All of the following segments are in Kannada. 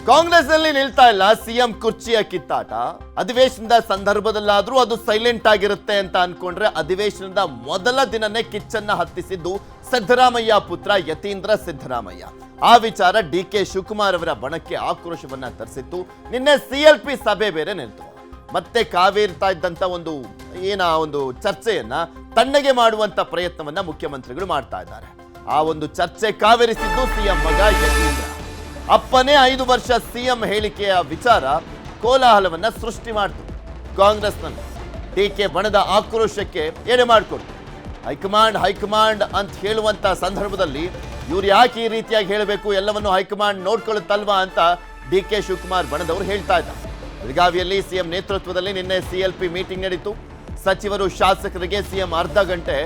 ಕಾಂಗ್ರೆಸ್ನಲ್ಲಿ ನಿಲ್ತಾ ಇಲ್ಲ ಸಿಎಂ ಕುರ್ಚಿಯ ಕಿತ್ತಾಟ. ಅಧಿವೇಶನದ ಸಂದರ್ಭದಲ್ಲಾದ್ರೂ ಅದು ಸೈಲೆಂಟ್ ಆಗಿರುತ್ತೆ ಅಂತ ಅನ್ಕೊಂಡ್ರೆ ಅಧಿವೇಶನದ ಮೊದಲ ದಿನನೇ ಕಿಚ್ಚನ್ನ ಹತ್ತಿಸಿದ್ದು ಸಿದ್ದರಾಮಯ್ಯ ಪುತ್ರ ಯತೀಂದ್ರ ಸಿದ್ದರಾಮಯ್ಯ. ಆ ವಿಚಾರ ಡಿ.ಕೆ. ಶಿವಕುಮಾರ್ ಅವರ ಬಣಕ್ಕೆ ಆಕ್ರೋಶವನ್ನ ತರಿಸಿತ್ತು. ನಿನ್ನೆ CLP ಸಭೆ ಬೇರೆ ನಿಂತು ಮತ್ತೆ ಕಾವೇರ್ತಾ ಇದ್ದಂತ ಒಂದು ಚರ್ಚೆಯನ್ನ ತಣ್ಣಗೆ ಮಾಡುವಂತ ಪ್ರಯತ್ನವನ್ನ ಮುಖ್ಯಮಂತ್ರಿಗಳು ಮಾಡ್ತಾ ಇದ್ದಾರೆ. ಆ ಒಂದು ಚರ್ಚೆ ಕಾವೇರಿಸಿದ್ದು ಸಿಎಂ ಮಗ ಯತೀಂದ್ರ. ಅಪ್ಪನೇ 5 ವರ್ಷ ಸಿಎಂ ಹೇಳಿಕೆಯ ವಿಚಾರ ಕೋಲಾಹಲವನ್ನ ಸೃಷ್ಟಿ ಮಾಡಿತು. ಕಾಂಗ್ರೆಸ್ನಲ್ಲಿ ಡಿ.ಕೆ. ಬಣದ ಆಕ್ರೋಶಕ್ಕೆ ಎಡೆ ಮಾಡಿಕೊಡ್ತು. ಹೈಕಮಾಂಡ್ ಅಂತ ಹೇಳುವಂತ ಸಂದರ್ಭದಲ್ಲಿ ಇವ್ರು ಯಾಕೆ ಈ ರೀತಿಯಾಗಿ ಹೇಳಬೇಕು, ಎಲ್ಲವನ್ನು ಹೈಕಮಾಂಡ್ ನೋಡ್ಕೊಳ್ಳುತ್ತಲ್ವಾ ಅಂತ ಡಿ.ಕೆ. ಶಿವಕುಮಾರ್ ಬಣದವರು ಹೇಳ್ತಾ ಇದ್ದಾರೆ. ಬೆಳಗಾವಿಯಲ್ಲಿ ಸಿಎಂ ನೇತೃತ್ವದಲ್ಲಿ ನಿನ್ನೆ CLP ಮೀಟಿಂಗ್ ನಡೆಯಿತು. ಸಚಿವರು ಶಾಸಕರಿಗೆ ಸಿಎಂ ಅರ್ಧ ಗಂಟೆ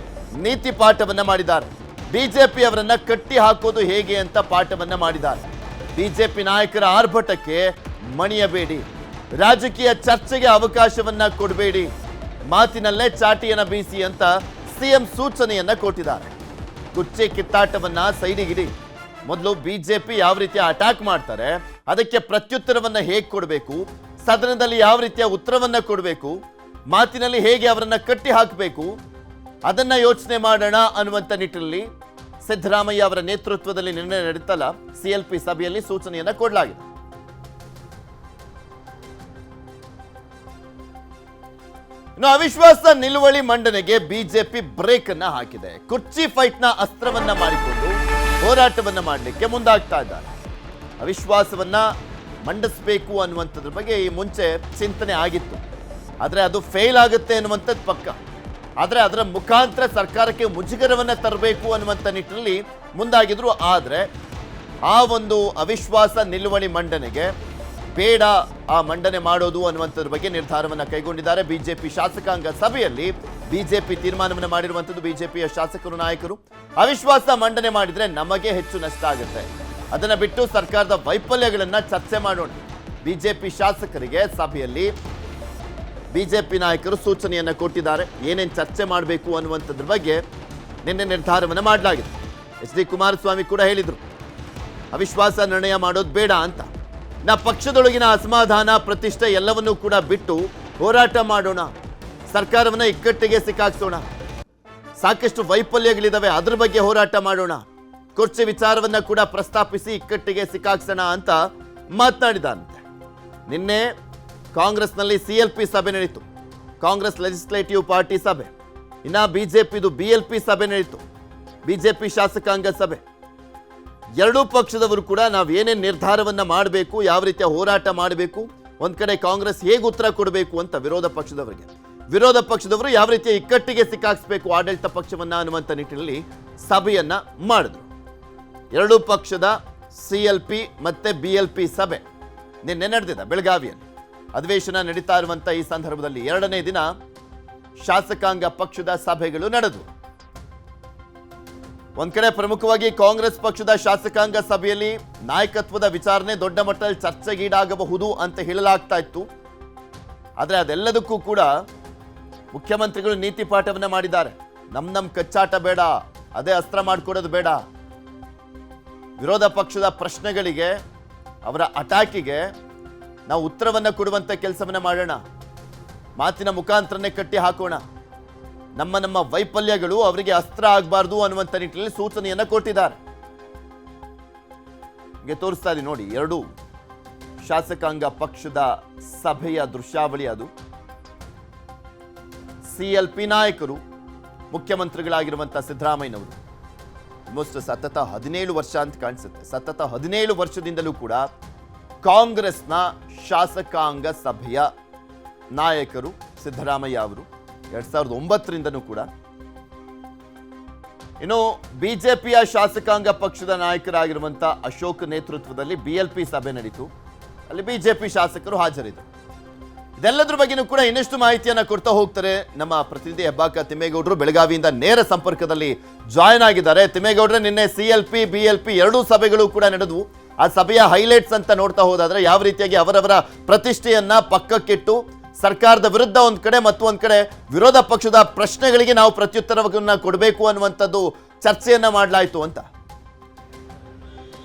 ನೀತಿ ಪಾಠವನ್ನ ಮಾಡಿದ್ದಾರೆ. ಬಿಜೆಪಿ ಅವರನ್ನ ಕಟ್ಟಿ ಹಾಕೋದು ಹೇಗೆ ಅಂತ ಪಾಠವನ್ನ ಮಾಡಿದ್ದಾರೆ. ಬಿಜೆಪಿ ನಾಯಕರ ಆರ್ಭಟಕ್ಕೆ ಮಣಿಯಬೇಡಿ, ರಾಜಕೀಯ ಚರ್ಚೆಗೆ ಅವಕಾಶವನ್ನ ಕೊಡಬೇಡಿ, ಮಾತಿನಲ್ಲೇ ಚಾಟಿಯನ್ನ ಬೀಸಿ ಅಂತ ಸಿಎಂ ಸೂಚನೆಯನ್ನ ಕೊಟ್ಟಿದ್ದಾರೆ. ಕುರ್ಚಿ ಕಿತ್ತಾಟವನ್ನ ಸೈಡಿಗಿಡಿ. ಮೊದಲು ಬಿಜೆಪಿ ಯಾವ ರೀತಿಯ ಅಟ್ಯಾಕ್ ಮಾಡ್ತಾರೆ, ಅದಕ್ಕೆ ಪ್ರತ್ಯುತ್ತರವನ್ನ ಹೇಗೆ ಕೊಡಬೇಕು, ಸದನದಲ್ಲಿ ಯಾವ ರೀತಿಯ ಉತ್ತರವನ್ನ ಕೊಡಬೇಕು, ಮಾತಿನಲ್ಲಿ ಹೇಗೆ ಅವರನ್ನ ಕಟ್ಟಿ ಹಾಕಬೇಕು, ಅದನ್ನ ಯೋಚನೆ ಮಾಡೋಣ ಅನ್ನುವಂಥ ನಿಟ್ಟಿನಲ್ಲಿ ಸಿದ್ದರಾಮಯ್ಯ ಅವರ ನೇತೃತ್ವದಲ್ಲಿ ನಿನ್ನೆ ನಡೆಯುತ್ತಲ್ಲ CLP ಸಭೆಯಲ್ಲಿ ಸೂಚನೆಯನ್ನ ಕೊಡಲಾಗಿದೆ. ಇನ್ನು ಅವಿಶ್ವಾಸ ನಿಲುವಳಿ ಮಂಡನೆಗೆ ಬಿಜೆಪಿ ಬ್ರೇಕ್ ಅನ್ನ ಹಾಕಿದೆ. ಕುರ್ಚಿ ಫೈಟ್ ನ ಅಸ್ತ್ರವನ್ನ ಮಾಡಿಕೊಂಡು ಹೋರಾಟವನ್ನ ಮಾಡಲಿಕ್ಕೆ ಮುಂದಾಗ್ತಾ ಇದ್ದಾರೆ. ಅವಿಶ್ವಾಸವನ್ನ ಮಂಡಿಸಬೇಕು ಅನ್ನುವಂಥದ್ರ ಬಗ್ಗೆ ಈ ಮುಂಚೆ ಚಿಂತನೆ ಆಗಿತ್ತು. ಆದರೆ ಅದು ಫೇಲ್ ಆಗುತ್ತೆ ಅನ್ನುವಂಥದ್ದು ಪಕ್ಕ. ಆದರೆ ಅದರ ಮುಖಾಂತರ ಸರ್ಕಾರಕ್ಕೆ ಮುಜುಗರವನ್ನು ತರಬೇಕು ಅನ್ನುವಂಥ ನಿಟ್ಟಿನಲ್ಲಿ ಮುಂದಾಗಿದ್ರು. ಆದರೆ ಆ ಒಂದು ಅವಿಶ್ವಾಸ ನಿಲುವಳಿ ಮಂಡನೆಗೆ ಬೇಡ ಆ ಮಂಡನೆ ಮಾಡೋದು ಅನ್ನುವಂಥದ್ರ ಬಗ್ಗೆ ನಿರ್ಧಾರವನ್ನು ಕೈಗೊಂಡಿದ್ದಾರೆ. ಬಿಜೆಪಿ ಶಾಸಕಾಂಗ ಸಭೆಯಲ್ಲಿ ಬಿಜೆಪಿ ತೀರ್ಮಾನವನ್ನು ಮಾಡಿರುವಂಥದ್ದು. ಬಿಜೆಪಿಯ ಶಾಸಕರು ನಾಯಕರು ಅವಿಶ್ವಾಸ ಮಂಡನೆ ಮಾಡಿದರೆ ನಮಗೆ ಹೆಚ್ಚು ನಷ್ಟ ಆಗುತ್ತೆ, ಅದನ್ನು ಬಿಟ್ಟು ಸರ್ಕಾರದ ವೈಫಲ್ಯಗಳನ್ನು ಚರ್ಚೆ ಮಾಡೋಣ. ಬಿಜೆಪಿ ಶಾಸಕರಿಗೆ ಸಭೆಯಲ್ಲಿ ಬಿಜೆಪಿ ನಾಯಕರು ಸೂಚನೆಯನ್ನು ಕೊಟ್ಟಿದ್ದಾರೆ. ಏನೇನು ಚರ್ಚೆ ಮಾಡಬೇಕು ಅನ್ನುವಂಥದ್ರ ಬಗ್ಗೆ ನಿನ್ನೆ ನಿರ್ಧಾರವನ್ನು ಮಾಡಲಾಗಿದೆ. HD ಕುಮಾರಸ್ವಾಮಿ ಕೂಡ ಹೇಳಿದರು ಅವಿಶ್ವಾಸ ನಿರ್ಣಯ ಮಾಡೋದು ಬೇಡ ಅಂತ. ಪಕ್ಷದೊಳಗಿನ ಅಸಮಾಧಾನ, ಪ್ರತಿಷ್ಠೆ ಎಲ್ಲವನ್ನೂ ಕೂಡ ಬಿಟ್ಟು ಹೋರಾಟ ಮಾಡೋಣ, ಸರ್ಕಾರವನ್ನು ಇಕ್ಕಟ್ಟಿಗೆ ಸಿಕ್ಕಾಕ್ಸೋಣ, ಸಾಕಷ್ಟು ವೈಫಲ್ಯಗಳಿದ್ದಾವೆ ಅದ್ರ ಬಗ್ಗೆ ಹೋರಾಟ ಮಾಡೋಣ, ಕುರ್ಚಿ ವಿಚಾರವನ್ನ ಕೂಡ ಪ್ರಸ್ತಾಪಿಸಿ ಇಕ್ಕಟ್ಟಿಗೆ ಸಿಕ್ಕಾಕ್ಸೋಣ ಅಂತ ಮಾತನಾಡಿದಂತೆ. ನಿನ್ನೆ ಕಾಂಗ್ರೆಸ್ನಲ್ಲಿ CLP ಸಭೆ ನಡೆಯಿತು. ಕಾಂಗ್ರೆಸ್ ಲೆಜಿಸ್ಲೇಟಿವ್ ಪಾರ್ಟಿ ಸಭೆ. ಇನ್ನ ಬಿಜೆಪಿದು BLP ಸಭೆ ನಡೆಯಿತು. ಬಿಜೆಪಿ ಶಾಸಕಾಂಗ ಸಭೆ. ಎರಡೂ ಪಕ್ಷದವರು ಕೂಡ ನಾವು ಏನೇನು ನಿರ್ಧಾರವನ್ನ ಮಾಡಬೇಕು, ಯಾವ ರೀತಿಯ ಹೋರಾಟ ಮಾಡಬೇಕು, ಒಂದ್ ಕಡೆ ಕಾಂಗ್ರೆಸ್ ಹೇಗೆ ಉತ್ತರ ಕೊಡಬೇಕು ಅಂತ ವಿರೋಧ ಪಕ್ಷದವರು ಯಾವ ರೀತಿಯ ಇಕ್ಕಟ್ಟಿಗೆ ಸಿಕ್ಕಾಕ್ಸ್ಬೇಕು ಆಡಳಿತ ಪಕ್ಷವನ್ನ ಅನ್ನುವಂಥ ನಿಟ್ಟಿನಲ್ಲಿ ಸಭೆಯನ್ನ ಮಾಡಿದ್ರು. ಎರಡೂ ಪಕ್ಷದ CLP ಮತ್ತೆ BLP ಸಭೆ ನಿನ್ನೆ ನಡೆದಿದೆ ಬೆಳಗಾವಿಯಲ್ಲಿ. ಅಧಿವೇಶನ ನಡೀತಾ ಇರುವಂತ ಈ ಸಂದರ್ಭದಲ್ಲಿ 2ನೇ ದಿನ ಶಾಸಕಾಂಗ ಪಕ್ಷದ ಸಭೆಗಳು ನಡೆದವು. ಒಂದ್ ಕಡೆ ಪ್ರಮುಖವಾಗಿ ಕಾಂಗ್ರೆಸ್ ಪಕ್ಷದ ಶಾಸಕಾಂಗ ಸಭೆಯಲ್ಲಿ ನಾಯಕತ್ವದ ವಿಚಾರಣೆ ದೊಡ್ಡ ಮಟ್ಟದಲ್ಲಿ ಚರ್ಚೆಗೀಡಾಗಬಹುದು ಅಂತ ಹೇಳಲಾಗ್ತಾ ಇತ್ತು. ಆದರೆ ಅದೆಲ್ಲದಕ್ಕೂ ಕೂಡ ಮುಖ್ಯಮಂತ್ರಿಗಳು ನೀತಿ ಪಾಠವನ್ನ ಮಾಡಿದ್ದಾರೆ. ನಮ್ ಕಚ್ಚಾಟ ಬೇಡ, ಅದೇ ಅಸ್ತ್ರ ಮಾಡಿಕೊಡೋದು ಬೇಡ, ವಿರೋಧ ಪಕ್ಷದ ಪ್ರಶ್ನೆಗಳಿಗೆ, ಅವರ ಅಟ್ಯಾಕಿಗೆ ನಾವು ಉತ್ತರವನ್ನ ಕೊಡುವಂತ ಕೆಲಸವನ್ನ ಮಾಡೋಣ, ಮಾತಿನ ಮುಖಾಂತರನೇ ಕಟ್ಟಿ ಹಾಕೋಣ, ನಮ್ಮ ವೈಫಲ್ಯಗಳು ಅವರಿಗೆ ಅಸ್ತ್ರ ಆಗಬಾರ್ದು ಅನ್ನುವಂಥ ನಿಟ್ಟಿನಲ್ಲಿ ಸೂಚನೆಯನ್ನ ಕೊಟ್ಟಿದ್ದಾರೆ. ಹೀಗೆ ತೋರಿಸ್ತಾ ಇದೆ ನೋಡಿ, ಎರಡು ಶಾಸಕಾಂಗ ಪಕ್ಷದ ಸಭೆಯ ದೃಶ್ಯಾವಳಿ ಅದು. CLP ನಾಯಕರು, ಮುಖ್ಯಮಂತ್ರಿಗಳಾಗಿರುವಂಥ ಸಿದ್ದರಾಮಯ್ಯನವರು ಆಲ್ಮೋಸ್ಟ್ ಸತತ 17 ವರ್ಷ ಅಂತ ಕಾಣಿಸುತ್ತೆ. ಸತತ 17 ವರ್ಷದಿಂದಲೂ ಕೂಡ ಕಾಂಗ್ರೆಸ್ನ ಶಾಸಕಾಂಗ ಸಭೆಯ ನಾಯಕರು ಸಿದ್ದರಾಮಯ್ಯ ಅವರು 2009ರಿಂದನೂ ಕೂಡ. ಇನ್ನು ಬಿಜೆಪಿಯ ಶಾಸಕಾಂಗ ಪಕ್ಷದ ನಾಯಕರಾಗಿರುವಂಥ ಅಶೋಕ್ ನೇತೃತ್ವದಲ್ಲಿ BLP ಸಭೆ ನಡೀತು. ಅಲ್ಲಿ ಬಿಜೆಪಿ ಶಾಸಕರು ಹಾಜರಿದ್ದರು. ಇದೆಲ್ಲದ್ರ ಬಗ್ಗೆನೂ ಕೂಡ ಇನ್ನಷ್ಟು ಮಾಹಿತಿಯನ್ನು ಕೊಡ್ತಾ ಹೋಗ್ತಾರೆ ನಮ್ಮ ಪ್ರತಿನಿಧಿ ಹೆಬ್ಬಾಕ ತಿಮ್ಮೇಗೌಡರು. ಬೆಳಗಾವಿಯಿಂದ ನೇರ ಸಂಪರ್ಕದಲ್ಲಿ ಜಾಯ್ನ್ ಆಗಿದ್ದಾರೆ. ತಿಮ್ಮೇಗೌಡರೆ, ನಿನ್ನೆ CLP BLP ಎರಡೂ ಸಭೆಗಳು ಕೂಡ ನಡೆದವು. ಆ ಸಭೆಯ ಹೈಲೈಟ್ಸ್ ಅಂತ ನೋಡ್ತಾ ಹೋದಾದ್ರೆ ಯಾವ ರೀತಿಯಾಗಿ ಅವರವರ ಪ್ರತಿಷ್ಠೆಯನ್ನ ಪಕ್ಕಕ್ಕಿಟ್ಟು ಸರ್ಕಾರದ ವಿರುದ್ಧ ಒಂದ್ ಕಡೆ ಮತ್ತು ಒಂದ್ ಕಡೆ ವಿರೋಧ ಪಕ್ಷದ ಪ್ರಶ್ನೆಗಳಿಗೆ ನಾವು ಪ್ರತ್ಯುತ್ತರವನ್ನ ಕೊಡಬೇಕು ಅನ್ನುವಂಥದ್ದು ಚರ್ಚೆಯನ್ನ ಮಾಡಲಾಯಿತು ಅಂತ.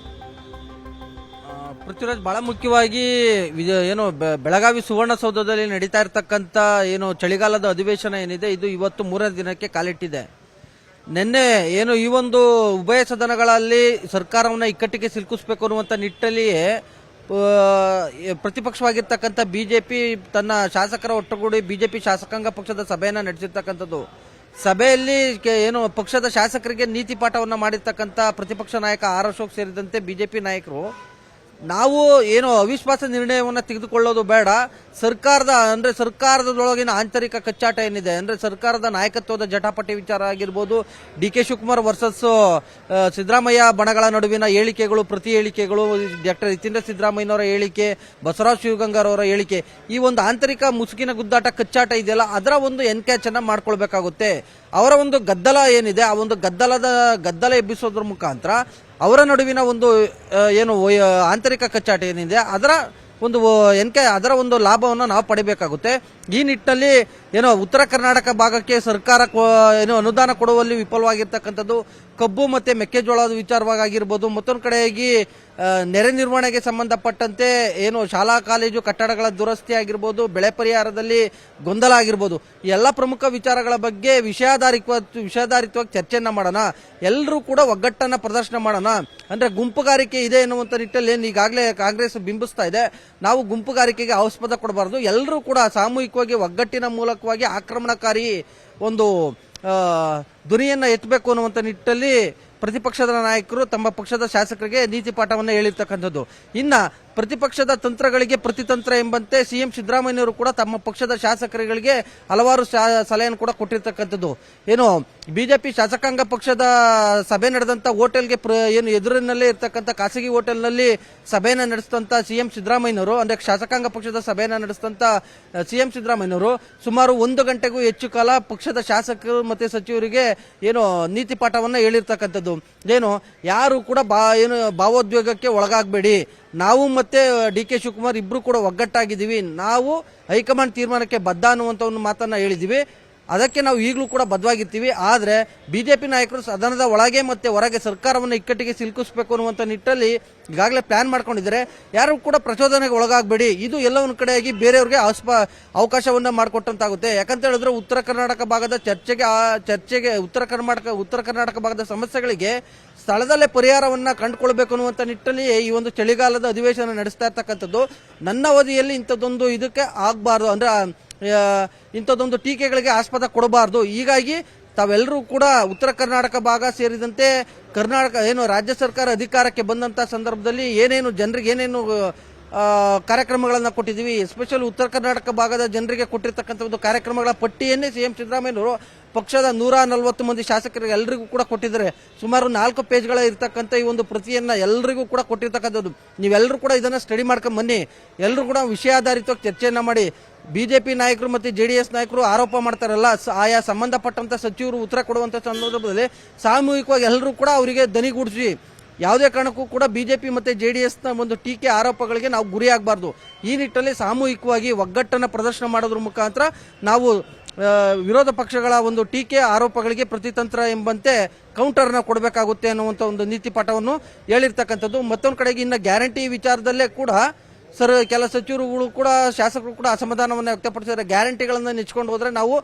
ಪೃಥ್ವಿರಾಜ್, ಬಹಳ ಮುಖ್ಯವಾಗಿ ಏನು ಬೆಳಗಾವಿ ಸುವರ್ಣಸೌಧದಲ್ಲಿ ನಡೀತಾ ಇರತಕ್ಕಂತ ಏನು ಚಳಿಗಾಲದ ಅಧಿವೇಶನ ಏನಿದೆ, ಇದು ಇವತ್ತು 3ನೇ ದಿನಕ್ಕೆ ಕಾಲಿಟ್ಟಿದೆ. ನಿನ್ನೆ ಏನು ಈ ಒಂದು ಉಭಯ ಸದನಗಳಲ್ಲಿ ಸರ್ಕಾರವನ್ನ ಇಕ್ಕಟ್ಟಿಗೆ ಸಿಲುಕಿಸಬೇಕು ಅನ್ನುವಂತ ನಿಟ್ಟಲ್ಲಿಯೇ ಪ್ರತಿಪಕ್ಷವಾಗಿರ್ತಕ್ಕಂಥ ಬಿಜೆಪಿ ತನ್ನ ಶಾಸಕರ ಒಟ್ಟುಗೂಡಿ ಬಿಜೆಪಿ ಶಾಸಕಾಂಗ ಪಕ್ಷದ ಸಭೆಯನ್ನ ನಡೆಸಿರ್ತಕ್ಕಂಥದ್ದು. ಸಭೆಯಲ್ಲಿ ಏನು ಪಕ್ಷದ ಶಾಸಕರಿಗೆ ನೀತಿ ಪಾಠವನ್ನ ಮಾಡಿರ್ತಕ್ಕಂಥ ಪ್ರತಿಪಕ್ಷ ನಾಯಕ ಆರ್ ಅಶೋಕ್ ಸೇರಿದಂತೆ ಬಿಜೆಪಿ ನಾಯಕರು, ನಾವು ಏನು ಅವಿಶ್ವಾಸ ನಿರ್ಣಯವನ್ನು ತೆಗೆದುಕೊಳ್ಳೋದು ಬೇಡ, ಸರ್ಕಾರದೊಳಗಿನ ಆಂತರಿಕ ಕಚ್ಚಾಟ ಏನಿದೆ ಅಂದ್ರೆ ಸರ್ಕಾರದ ನಾಯಕತ್ವದ ಜಟಾಪಟಿ ವಿಚಾರ ಆಗಿರ್ಬೋದು, D K Shivakumar versus Siddaramaiah ಬಣಗಳ ನಡುವಿನ ಹೇಳಿಕೆಗಳು, ಪ್ರತಿ ಹೇಳಿಕೆಗಳು, ಡಾಕ್ಟರ್ ನಿತೀಂದ್ರ ಸಿದ್ದರಾಮಯ್ಯನವರ ಹೇಳಿಕೆ, ಬಸವರಾಜ ಶಿವಗಂಗಾರ್ ಅವರ ಹೇಳಿಕೆ, ಈ ಒಂದು ಆಂತರಿಕ ಮುಸುಕಿನ ಗುದ್ದಾಟ ಕಚ್ಚಾಟ ಇದೆಯಲ್ಲ, ಅದರ ಒಂದು ಎನ್ಕ್ಯಾಚ್ ಅನ್ನ ಮಾಡ್ಕೊಳ್ಬೇಕಾಗುತ್ತೆ. ಅವರ ಒಂದು ಗದ್ದಲ ಏನಿದೆ, ಆ ಒಂದು ಗದ್ದಲ ಎಬ್ಬಿಸೋದ್ರ ಮುಖಾಂತರ ಅವರ ನಡುವಿನ ಒಂದು ಏನು ಆಂತರಿಕ ಕಚ್ಚಾಟ ಏನಿದೆ ಅದರ ಒಂದು ಲಾಭವನ್ನು ನಾವು ಪಡಿಬೇಕಾಗುತ್ತೆ. ಈ ನಿಟ್ಟಿನಲ್ಲಿ ಏನೋ ಉತ್ತರ ಕರ್ನಾಟಕ ಭಾಗಕ್ಕೆ ಸರ್ಕಾರ ಏನು ಅನುದಾನ ಕೊಡುವಲ್ಲಿ ವಿಫಲವಾಗಿರ್ತಕ್ಕಂಥದ್ದು, ಕಬ್ಬು ಮತ್ತೆ ಮೆಕ್ಕೆಜೋಳದ ವಿಚಾರವಾಗಿರ್ಬೋದು, ಮತ್ತೊಂದು ಕಡೆಯಾಗಿ ನೆರೆ ನಿರ್ವಹಣೆಗೆ ಸಂಬಂಧಪಟ್ಟಂತೆ ಏನು ಶಾಲಾ ಕಾಲೇಜು ಕಟ್ಟಡಗಳ ದುರಸ್ತಿ ಆಗಿರ್ಬೋದು, ಬೆಳೆ ಪರಿಹಾರದಲ್ಲಿ ಗೊಂದಲ ಆಗಿರ್ಬೋದು, ಈ ಎಲ್ಲ ಪ್ರಮುಖ ವಿಚಾರಗಳ ಬಗ್ಗೆ ವಿಷಯಾಧಾರಿತವಾಗಿ ಚರ್ಚೆಯನ್ನ ಮಾಡೋಣ. ಎಲ್ಲರೂ ಕೂಡ ಒಗ್ಗಟ್ಟನ್ನ ಪ್ರದರ್ಶನ ಮಾಡೋಣ. ಅಂದ್ರೆ ಗುಂಪುಗಾರಿಕೆ ಇದೆ ಎನ್ನುವಂತ ನಿಟ್ಟಲ್ಲಿ ಈಗಾಗಲೇ ಕಾಂಗ್ರೆಸ್ ಬಿಂಬಿಸ್ತಾ ಇದೆ. ನಾವು ಗುಂಪುಗಾರಿಕೆಗೆ ಆಸ್ಪದ ಕೊಡಬಾರದು, ಎಲ್ಲರೂ ಕೂಡ ಸಾಮೂಹಿಕವಾಗಿ ಒಗ್ಗಟ್ಟಿನ ಮೂಲಕವಾಗಿ ಆಕ್ರಮಣಕಾರಿ ಒಂದು ಧ್ವನಿಯನ್ನ ಎತ್ತಬೇಕು ಅನ್ನುವಂತ ನಿಟ್ಟಲ್ಲಿ ಪ್ರತಿಪಕ್ಷದ ನಾಯಕರು ತಮ್ಮ ಪಕ್ಷದ ಶಾಸಕರಿಗೆ ನೀತಿ ಪಾಠವನ್ನು ಹೇಳಿರ್ತಕ್ಕಂಥದ್ದು. ಇನ್ನ ಪ್ರತಿಪಕ್ಷದ ತಂತ್ರಗಳಿಗೆ ಪ್ರತಿತಂತ್ರ ಎಂಬಂತೆ ಸಿಎಂ ಸಿದ್ದರಾಮಯ್ಯನವರು ಕೂಡ ತಮ್ಮ ಪಕ್ಷದ ಶಾಸಕರುಗಳಿಗೆ ಹಲವಾರು ಸಲಹೆಯನ್ನು ಕೂಡ ಕೊಟ್ಟಿರ್ತಕ್ಕಂಥದ್ದು. ಏನು ಬಿಜೆಪಿ ಶಾಸಕಾಂಗ ಪಕ್ಷದ ಸಭೆ ನಡೆದಂತ ಹೋಟೆಲ್ಗೆ ಏನು ಎದುರಿನಲ್ಲೇ ಇರ್ತಕ್ಕಂಥ ಖಾಸಗಿ ಹೋಟೆಲ್ನಲ್ಲಿ ಸಭೆಯನ್ನ ನಡೆಸಿದಂತ ಸಿಎಂ ಸಿದ್ದರಾಮಯ್ಯನವರು, ಅಂದ್ರೆ ಶಾಸಕಾಂಗ ಪಕ್ಷದ ಸಭೆಯನ್ನ ನಡೆಸಿದಂತ ಸಿಎಂ ಸಿದ್ದರಾಮಯ್ಯನವರು ಸುಮಾರು 1 ಗಂಟೆಗೂ ಹೆಚ್ಚು ಕಾಲ ಪಕ್ಷದ ಶಾಸಕರು ಮತ್ತೆ ಸಚಿವರಿಗೆ ಏನು ನೀತಿ ಪಾಠವನ್ನ ಹೇಳಿರ್ತಕ್ಕಂಥದ್ದು. ಏನು ಯಾರು ಕೂಡ ಭಾವೋದ್ವೇಗಕ್ಕೆ ಒಳಗಾಗಬೇಡಿ, ನಾವು ಮತ್ತೆ ಡಿ ಕೆ ಶಿವಕುಮಾರ್ ಇಬ್ರು ಕೂಡ ಒಗ್ಗಟ್ಟಾಗಿದ್ದೀವಿ, ನಾವು ಹೈಕಮಾಂಡ್ ತೀರ್ಮಾನಕ್ಕೆ ಬದ್ಧ ಅನ್ನುವಂತ ಒಂದು ಮಾತನ್ನ ಹೇಳಿದೀವಿ, ಅದಕ್ಕೆ ನಾವು ಈಗಲೂ ಕೂಡ ಬದ್ಧವಾಗಿರ್ತೀವಿ. ಆದ್ರೆ ಬಿಜೆಪಿ ನಾಯಕರು ಸದನದ ಒಳಗೆ ಮತ್ತೆ ಹೊರಗೆ ಸರ್ಕಾರವನ್ನು ಇಕ್ಕಟ್ಟಿಗೆ ಸಿಲುಕಿಸಬೇಕು ಅನ್ನುವಂತ ನಿಟ್ಟಲ್ಲಿ ಈಗಾಗಲೇ ಪ್ಲಾನ್ ಮಾಡ್ಕೊಂಡಿದ್ದಾರೆ. ಯಾರು ಕೂಡ ಪ್ರಚೋದನೆಗೆ ಒಳಗಾಗಬೇಡಿ, ಇದು ಎಲ್ಲ ಒಂದು ಕಡೆಯಾಗಿ ಬೇರೆಯವ್ರಿಗೆ ಅವಕಾಶವನ್ನ ಮಾಡಿಕೊಟ್ಟಂತಾಗುತ್ತೆ. ಯಾಕಂತ ಹೇಳಿದ್ರೆ ಉತ್ತರ ಕರ್ನಾಟಕ ಭಾಗದ ಚರ್ಚೆಗೆ ಉತ್ತರ ಕರ್ನಾಟಕ ಭಾಗದ ಸಮಸ್ಯೆಗಳಿಗೆ ಸ್ಥಳದಲ್ಲೇ ಪರಿಹಾರವನ್ನ ಕಂಡುಕೊಳ್ಬೇಕು ಅನ್ನುವಂತ ನಿಟ್ಟಲ್ಲಿ ಈ ಒಂದು ಚಳಿಗಾಲದ ಅಧಿವೇಶನ ನಡೆಸ್ತಾ ಇರ್ತಕ್ಕಂಥದ್ದು. ನನ್ನ ಅವಧಿಯಲ್ಲಿ ಇಂಥದ್ದೊಂದು ಇದಕ್ಕೆ ಆಗಬಾರ್ದು, ಅಂದ್ರೆ ಇಂಥದ್ದೊಂದು ಟೀಕೆಗಳಿಗೆ ಆಸ್ಪದ ಕೊಡಬಾರದು. ಹೀಗಾಗಿ ತಾವೆಲ್ಲರೂ ಕೂಡ ಉತ್ತರ ಕರ್ನಾಟಕ ಭಾಗ ಸೇರಿದಂತೆ ರಾಜ್ಯ ಸರ್ಕಾರ ಅಧಿಕಾರಕ್ಕೆ ಬಂದಂತ ಸಂದರ್ಭದಲ್ಲಿ ಜನರಿಗೆ ಏನೇನು ಕಾರ್ಯಕ್ರಮಗಳನ್ನ ಕೊಟ್ಟಿದ್ದೀವಿ, ಎಸ್ಪೆಷಲಿ ಉತ್ತರ ಕರ್ನಾಟಕ ಭಾಗದ ಜನರಿಗೆ ಕೊಟ್ಟಿರ್ತಕ್ಕಂಥ ಒಂದು ಕಾರ್ಯಕ್ರಮಗಳ ಪಟ್ಟಿಯನ್ನೇ ಸಿಎಂ ಸಿದ್ದರಾಮಯ್ಯನವರು ಪಕ್ಷದ 140 ಮಂದಿ ಶಾಸಕರಿಗೆ ಎಲ್ಲರಿಗೂ ಕೂಡ ಕೊಟ್ಟಿದ್ದಾರೆ. ಸುಮಾರು 4 ಪೇಜ್ಗಳ ಇರ್ತಕ್ಕಂಥ ಈ ಒಂದು ಪ್ರತಿಯನ್ನ ಎಲ್ಲರಿಗೂ ಕೂಡ ಕೊಟ್ಟಿರ್ತಕ್ಕಂಥದ್ದು. ನೀವೆಲ್ಲರೂ ಕೂಡ ಇದನ್ನ ಸ್ಟಡಿ ಮಾಡ್ಕೊಂಡ್ ಬನ್ನಿ, ಎಲ್ಲರೂ ಕೂಡ ವಿಷಯಾಧಾರಿತವಾಗಿ ಚರ್ಚೆಯನ್ನ ಮಾಡಿ. ಬಿಜೆಪಿ ನಾಯಕರು ಮತ್ತೆ ಜೆಡಿಎಸ್ ನಾಯಕರು ಆರೋಪ ಮಾಡ್ತಾರಲ್ಲ, ಆಯಾ ಸಂಬಂಧಪಟ್ಟಂತ ಸಚಿವರು ಉತ್ತರ ಕೊಡುವಂತ ಸಂದರ್ಭದಲ್ಲಿ ಸಾಮೂಹಿಕವಾಗಿ ಎಲ್ಲರೂ ಕೂಡ ಅವರಿಗೆ ದನಿಗೂಡಿಸಿ ಯಾವುದೇ ಕಾರಣಕ್ಕೂ ಕೂಡ ಬಿಜೆಪಿ ಮತ್ತೆ ಜೆಡಿಎಸ್ ನ ಒಂದು ಟೀಕೆ ಆರೋಪಗಳಿಗೆ ನಾವು ಗುರಿಯಾಗಬಾರ್ದು. ಈ ನಿಟ್ಟಿನಲ್ಲಿ ಸಾಮೂಹಿಕವಾಗಿ ಒಗ್ಗಟ್ಟನ್ನು ಪ್ರದರ್ಶನ ಮಾಡೋದ್ರ ಮುಖಾಂತರ ನಾವು ವಿರೋಧ ಪಕ್ಷಗಳ ಒಂದು ಟೀಕೆ ಆರೋಪಗಳಿಗೆ ಪ್ರತಿತಂತ್ರ ಎಂಬಂತೆ ಕೌಂಟರ್ನ ಕೊಡಬೇಕಾಗುತ್ತೆ ಅನ್ನುವಂಥ ಒಂದು ನೀತಿ ಪಾಠವನ್ನು ಹೇಳಿರ್ತಕ್ಕಂಥದ್ದು. ಮತ್ತೊಂದು ಕಡೆಗೆ ಇನ್ನು ಗ್ಯಾರಂಟಿ ವಿಚಾರದಲ್ಲೇ ಕೂಡ ಕೆಲ ಸಚಿವರುಗಳು ಕೂಡ ಶಾಸಕರು ಕೂಡ ಅಸಮಾಧಾನವನ್ನು ವ್ಯಕ್ತಪಡಿಸಿದ್ದಾರೆ. ಗ್ಯಾರಂಟಿಗಳನ್ನು ನೆಚ್ಕೊಂಡು ಹೋದ್ರೆ ನಾವು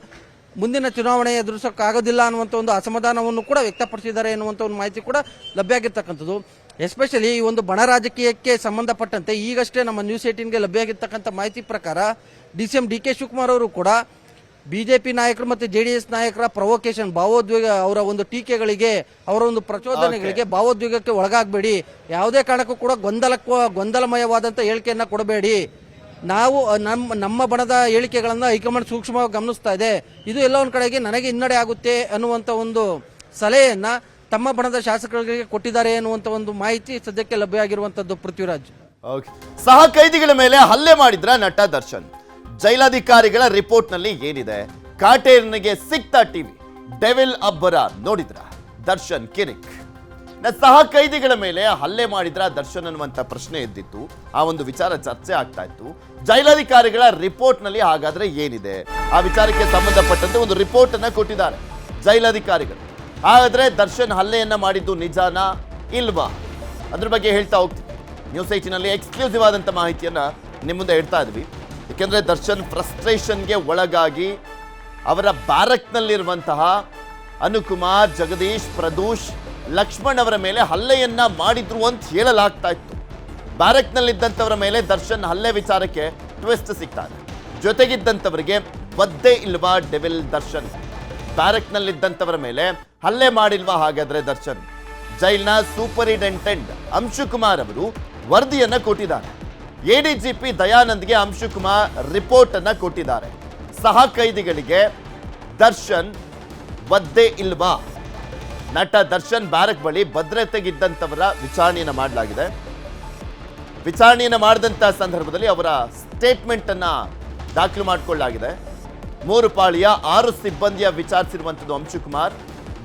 ಮುಂದಿನ ಚುನಾವಣೆ ಎದುರಿಸೋಕ್ಕಾಗೋದಿಲ್ಲ ಅನ್ನುವಂಥ ಒಂದು ಅಸಮಾಧಾನವನ್ನು ಕೂಡ ವ್ಯಕ್ತಪಡಿಸಿದ್ದಾರೆ ಎನ್ನುವಂಥ ಒಂದು ಮಾಹಿತಿ ಕೂಡ ಲಭ್ಯ ಆಗಿರ್ತಕ್ಕಂಥದ್ದು. ಎಸ್ಪೆಷಲಿ ಈ ಒಂದು ಬಣ ರಾಜಕೀಯಕ್ಕೆ ಸಂಬಂಧಪಟ್ಟಂತೆ ಈಗಷ್ಟೇ ನಮ್ಮ ನ್ಯೂಸ್ 18ಗೆ ಲಭ್ಯ ಆಗಿರ್ತಕ್ಕಂಥ ಮಾಹಿತಿ ಪ್ರಕಾರ ಸಿಎಂ ಡಿ ಕೆ ಶಿವಕುಮಾರ್ ಅವರು ಕೂಡ ಬಿಜೆಪಿ ನಾಯಕರು ಮತ್ತೆ ಜೆಡಿಎಸ್ ನಾಯಕರ ಪ್ರವೋಕೇಶನ್, ಭಾವೋದ್ವೇಗ, ಅವರ ಒಂದು ಟೀಕೆಗಳಿಗೆ, ಅವರ ಒಂದು ಪ್ರಚೋದನೆಗಳಿಗೆ ಭಾವೋದ್ವೇಗಕ್ಕೆ ಒಳಗಾಗಬೇಡಿ, ಯಾವುದೇ ಕಾರಣಕ್ಕೂ ಕೂಡ ಗೊಂದಲಮಯವಾದಂತ ಹೇಳಿಕೆಯನ್ನ ಕೊಡಬೇಡಿ, ನಾವು ನಮ್ಮ ಬಣದ ಹೇಳಿಕೆಗಳನ್ನ ಹೈಕಮಾಂಡ್ ಸೂಕ್ಷ್ಮವಾಗಿ ಗಮನಿಸ್ತಾ ಇದೆ, ಇದು ಎಲ್ಲ ಒಂದ್ ಕಡೆಗೆ ನನಗೆ ಹಿನ್ನಡೆ ಆಗುತ್ತೆ ಅನ್ನುವಂತ ಒಂದು ಸಲಹೆಯನ್ನ ತಮ್ಮ ಬಣದ ಶಾಸಕರಿಗೆ ಕೊಟ್ಟಿದ್ದಾರೆ ಅನ್ನುವಂತ ಒಂದು ಮಾಹಿತಿ ಸದ್ಯಕ್ಕೆ ಲಭ್ಯ ಆಗಿರುವಂತದ್ದು. ಪೃಥ್ವಿರಾಜ್, ಸಹ ಕೈದಿಗಳ ಮೇಲೆ ಹಲ್ಲೆ ಮಾಡಿದ್ರ ನಟ ದರ್ಶನ್, ಜೈಲಾಧಿಕಾರಿಗಳ ರಿಪೋರ್ಟ್ ನಲ್ಲಿ ಏನಿದೆ? ಕಾಟೇರನಿಗೆ ಸಿಕ್ತಾ ಟಿವಿ, ಡೆವಿಲ್ ಅಬ್ಬರ ನೋಡಿದ್ರ? ದರ್ಶನ್ ಕಿರಿಕ್. ಸಹ ಕೈದಿಗಳ ಮೇಲೆ ಹಲ್ಲೆ ಮಾಡಿದ್ರ ದರ್ಶನ್ ಅನ್ನುವಂತ ಪ್ರಶ್ನೆ ಎದ್ದಿತ್ತು. ಆ ಒಂದು ವಿಚಾರ ಚರ್ಚೆ ಆಗ್ತಾ ಇತ್ತು. ಜೈಲಾಧಿಕಾರಿಗಳ ರಿಪೋರ್ಟ್ ನಲ್ಲಿ ಹಾಗಾದ್ರೆ ಏನಿದೆ? ಆ ವಿಚಾರಕ್ಕೆ ಸಂಬಂಧಪಟ್ಟಂತೆ ಒಂದು ರಿಪೋರ್ಟ್ ಅನ್ನ ಕೊಟ್ಟಿದ್ದಾರೆ ಜೈಲಾಧಿಕಾರಿಗಳು. ಹಾಗಾದ್ರೆ ದರ್ಶನ್ ಹಲ್ಲೆಯನ್ನ ಮಾಡಿದ್ದು ನಿಜಾನಾ ಇಲ್ವಾ? ಅದ್ರ ಬಗ್ಗೆ ಹೇಳ್ತಾ ಹೋಗ್ತೀವಿ. ನ್ಯೂಸ್ 18ನಲ್ಲಿ ಎಕ್ಸ್ಕ್ಲೂಸಿವ್ ಆದಂಥ ಮಾಹಿತಿಯನ್ನು ನಿಮ್ಮ ಮುಂದೆ ಇಡ್ತಾ ಇದ್ವಿ. ಏಕೆಂದರೆ ದರ್ಶನ್ ಫ್ರಸ್ಟ್ರೇಷನ್ಗೆ ಒಳಗಾಗಿ ಅವರ ಬ್ಯಾರಕ್ನಲ್ಲಿರುವಂತಹ ಅನುಕುಮಾರ್, ಜಗದೀಶ್, ಪ್ರದೂಷ್, ಲಕ್ಷ್ಮಣ್ ಅವರ ಮೇಲೆ ಹಲ್ಲೆಯನ್ನ ಮಾಡಿದ್ರು ಅಂತ ಹೇಳಲಾಗ್ತಾ ಇತ್ತು. ಬ್ಯಾರಕ್ನಲ್ಲಿದ್ದಂಥವರ ಮೇಲೆ ದರ್ಶನ್ ಹಲ್ಲೆ ವಿಚಾರಕ್ಕೆ ಟ್ವಿಸ್ಟ್ ಸಿಗ್ತಾ ಇದೆ. ಜೊತೆಗಿದ್ದಂಥವರಿಗೆ ಒದ್ದೆ ಇಲ್ವಾ ಡೆವಿಲ್ ದರ್ಶನ್? ಬ್ಯಾರಕ್ನಲ್ಲಿದ್ದಂಥವರ ಮೇಲೆ ಹಲ್ಲೆ ಮಾಡಿಲ್ವಾ ಹಾಗಾದ್ರೆ ದರ್ಶನ್? ಜೈಲ್ನ ಸೂಪರಿಂಟೆಂಡೆಂಟ್ ಅಂಶುಕುಮಾರ್ ಅವರು ವರದಿಯನ್ನ ಕೊಟ್ಟಿದ್ದಾರೆ. ಎಡಿಜಿಪಿ ದಯಾನಂದ್ಗೆ ಅಂಶುಕುಮಾರ್ ರಿಪೋರ್ಟ್ ಅನ್ನ ಕೊಟ್ಟಿದ್ದಾರೆ. ಸಹ ಕೈದಿಗಳಿಗೆ ದರ್ಶನ್ ಒದ್ದೆ ಇಲ್ವಾ? ನಟ ದರ್ಶನ್ ಬ್ಯಾರಕ್ ಬಳಿ ಭದ್ರತೆಗಿದ್ದಂಥವರ ವಿಚಾರಣೆಯನ್ನು ಮಾಡಲಾಗಿದೆ. ವಿಚಾರಣೆಯನ್ನು ಮಾಡಿದಂಥ ಸಂದರ್ಭದಲ್ಲಿ ಅವರ ಸ್ಟೇಟ್ಮೆಂಟ್ ಅನ್ನ ದಾಖಲು ಮಾಡಿಕೊಳ್ಳಲಾಗಿದೆ. 3 ಪಾಳಿಯ 6 ಸಿಬ್ಬಂದಿಯ ವಿಚಾರಿಸಿರುವಂಥದ್ದು ಅಂಶುಕುಮಾರ್.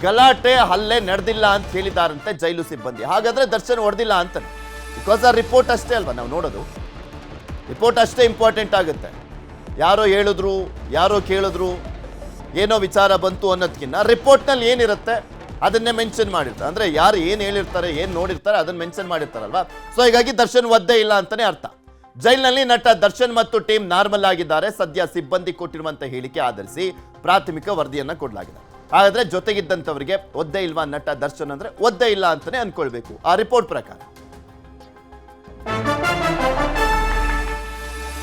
ಗಲಾಟೆ ಹಲ್ಲೆ ನಡೆದಿಲ್ಲ ಅಂತ ಹೇಳಿದಾರಂತೆ ಜೈಲು ಸಿಬ್ಬಂದಿ. ಹಾಗಾದ್ರೆ ದರ್ಶನ್ ಹೊಡೆದಿಲ್ಲ ಅಂತಾನೆ. ಬಿಕಾಸ್ ಆ ರಿಪೋರ್ಟ್ ಅಷ್ಟೇ ಅಲ್ವಾ ನಾವು ನೋಡೋದು. ರಿಪೋರ್ಟ್ ಅಷ್ಟೇ ಇಂಪಾರ್ಟೆಂಟ್ ಆಗುತ್ತೆ. ಯಾರೋ ಹೇಳಿದ್ರು, ಯಾರೋ ಕೇಳಿದ್ರು, ಏನೋ ವಿಚಾರ ಬಂತು ಅನ್ನೋದಕ್ಕಿಂತ ರಿಪೋರ್ಟ್ನಲ್ಲಿ ಏನಿರುತ್ತೆ ಅದನ್ನೇ ಮೆನ್ಷನ್ ಮಾಡಿರ್ತಾರೆ. ಅಂದರೆ ಯಾರು ಏನು ಹೇಳಿರ್ತಾರೆ, ಏನು ನೋಡಿರ್ತಾರೆ ಅದನ್ನು ಮೆನ್ಷನ್ ಮಾಡಿರ್ತಾರಲ್ವಾ. ಸೊ ಹೀಗಾಗಿ ದರ್ಶನ್ ಒದ್ದೆ ಇಲ್ಲ ಅಂತಾನೆ ಅರ್ಥ. ಜೈಲಿನಲ್ಲಿ ನಟ ದರ್ಶನ್ ಮತ್ತು ಟೀಮ್ ನಾರ್ಮಲ್ ಆಗಿದ್ದಾರೆ. ಸದ್ಯ ಸಿಬ್ಬಂದಿ ಕೊಟ್ಟಿರುವಂಥ ಹೇಳಿಕೆ ಆಧರಿಸಿ ಪ್ರಾಥಮಿಕ ವರದಿಯನ್ನು ಕೊಡಲಾಗಿದೆ. ಹಾಗಾದ್ರೆ ಜೊತೆಗಿದ್ದಂಥವರಿಗೆ ಒದ್ದೆ ಇಲ್ವಾ ನಟ ದರ್ಶನ್ ಅಂದ್ರೆ ಒದ್ದೆ ಇಲ್ಲ ಅಂತಾನೆ ಅನ್ಕೊಳ್ಬೇಕು ಆ ರಿಪೋರ್ಟ್ ಪ್ರಕಾರ.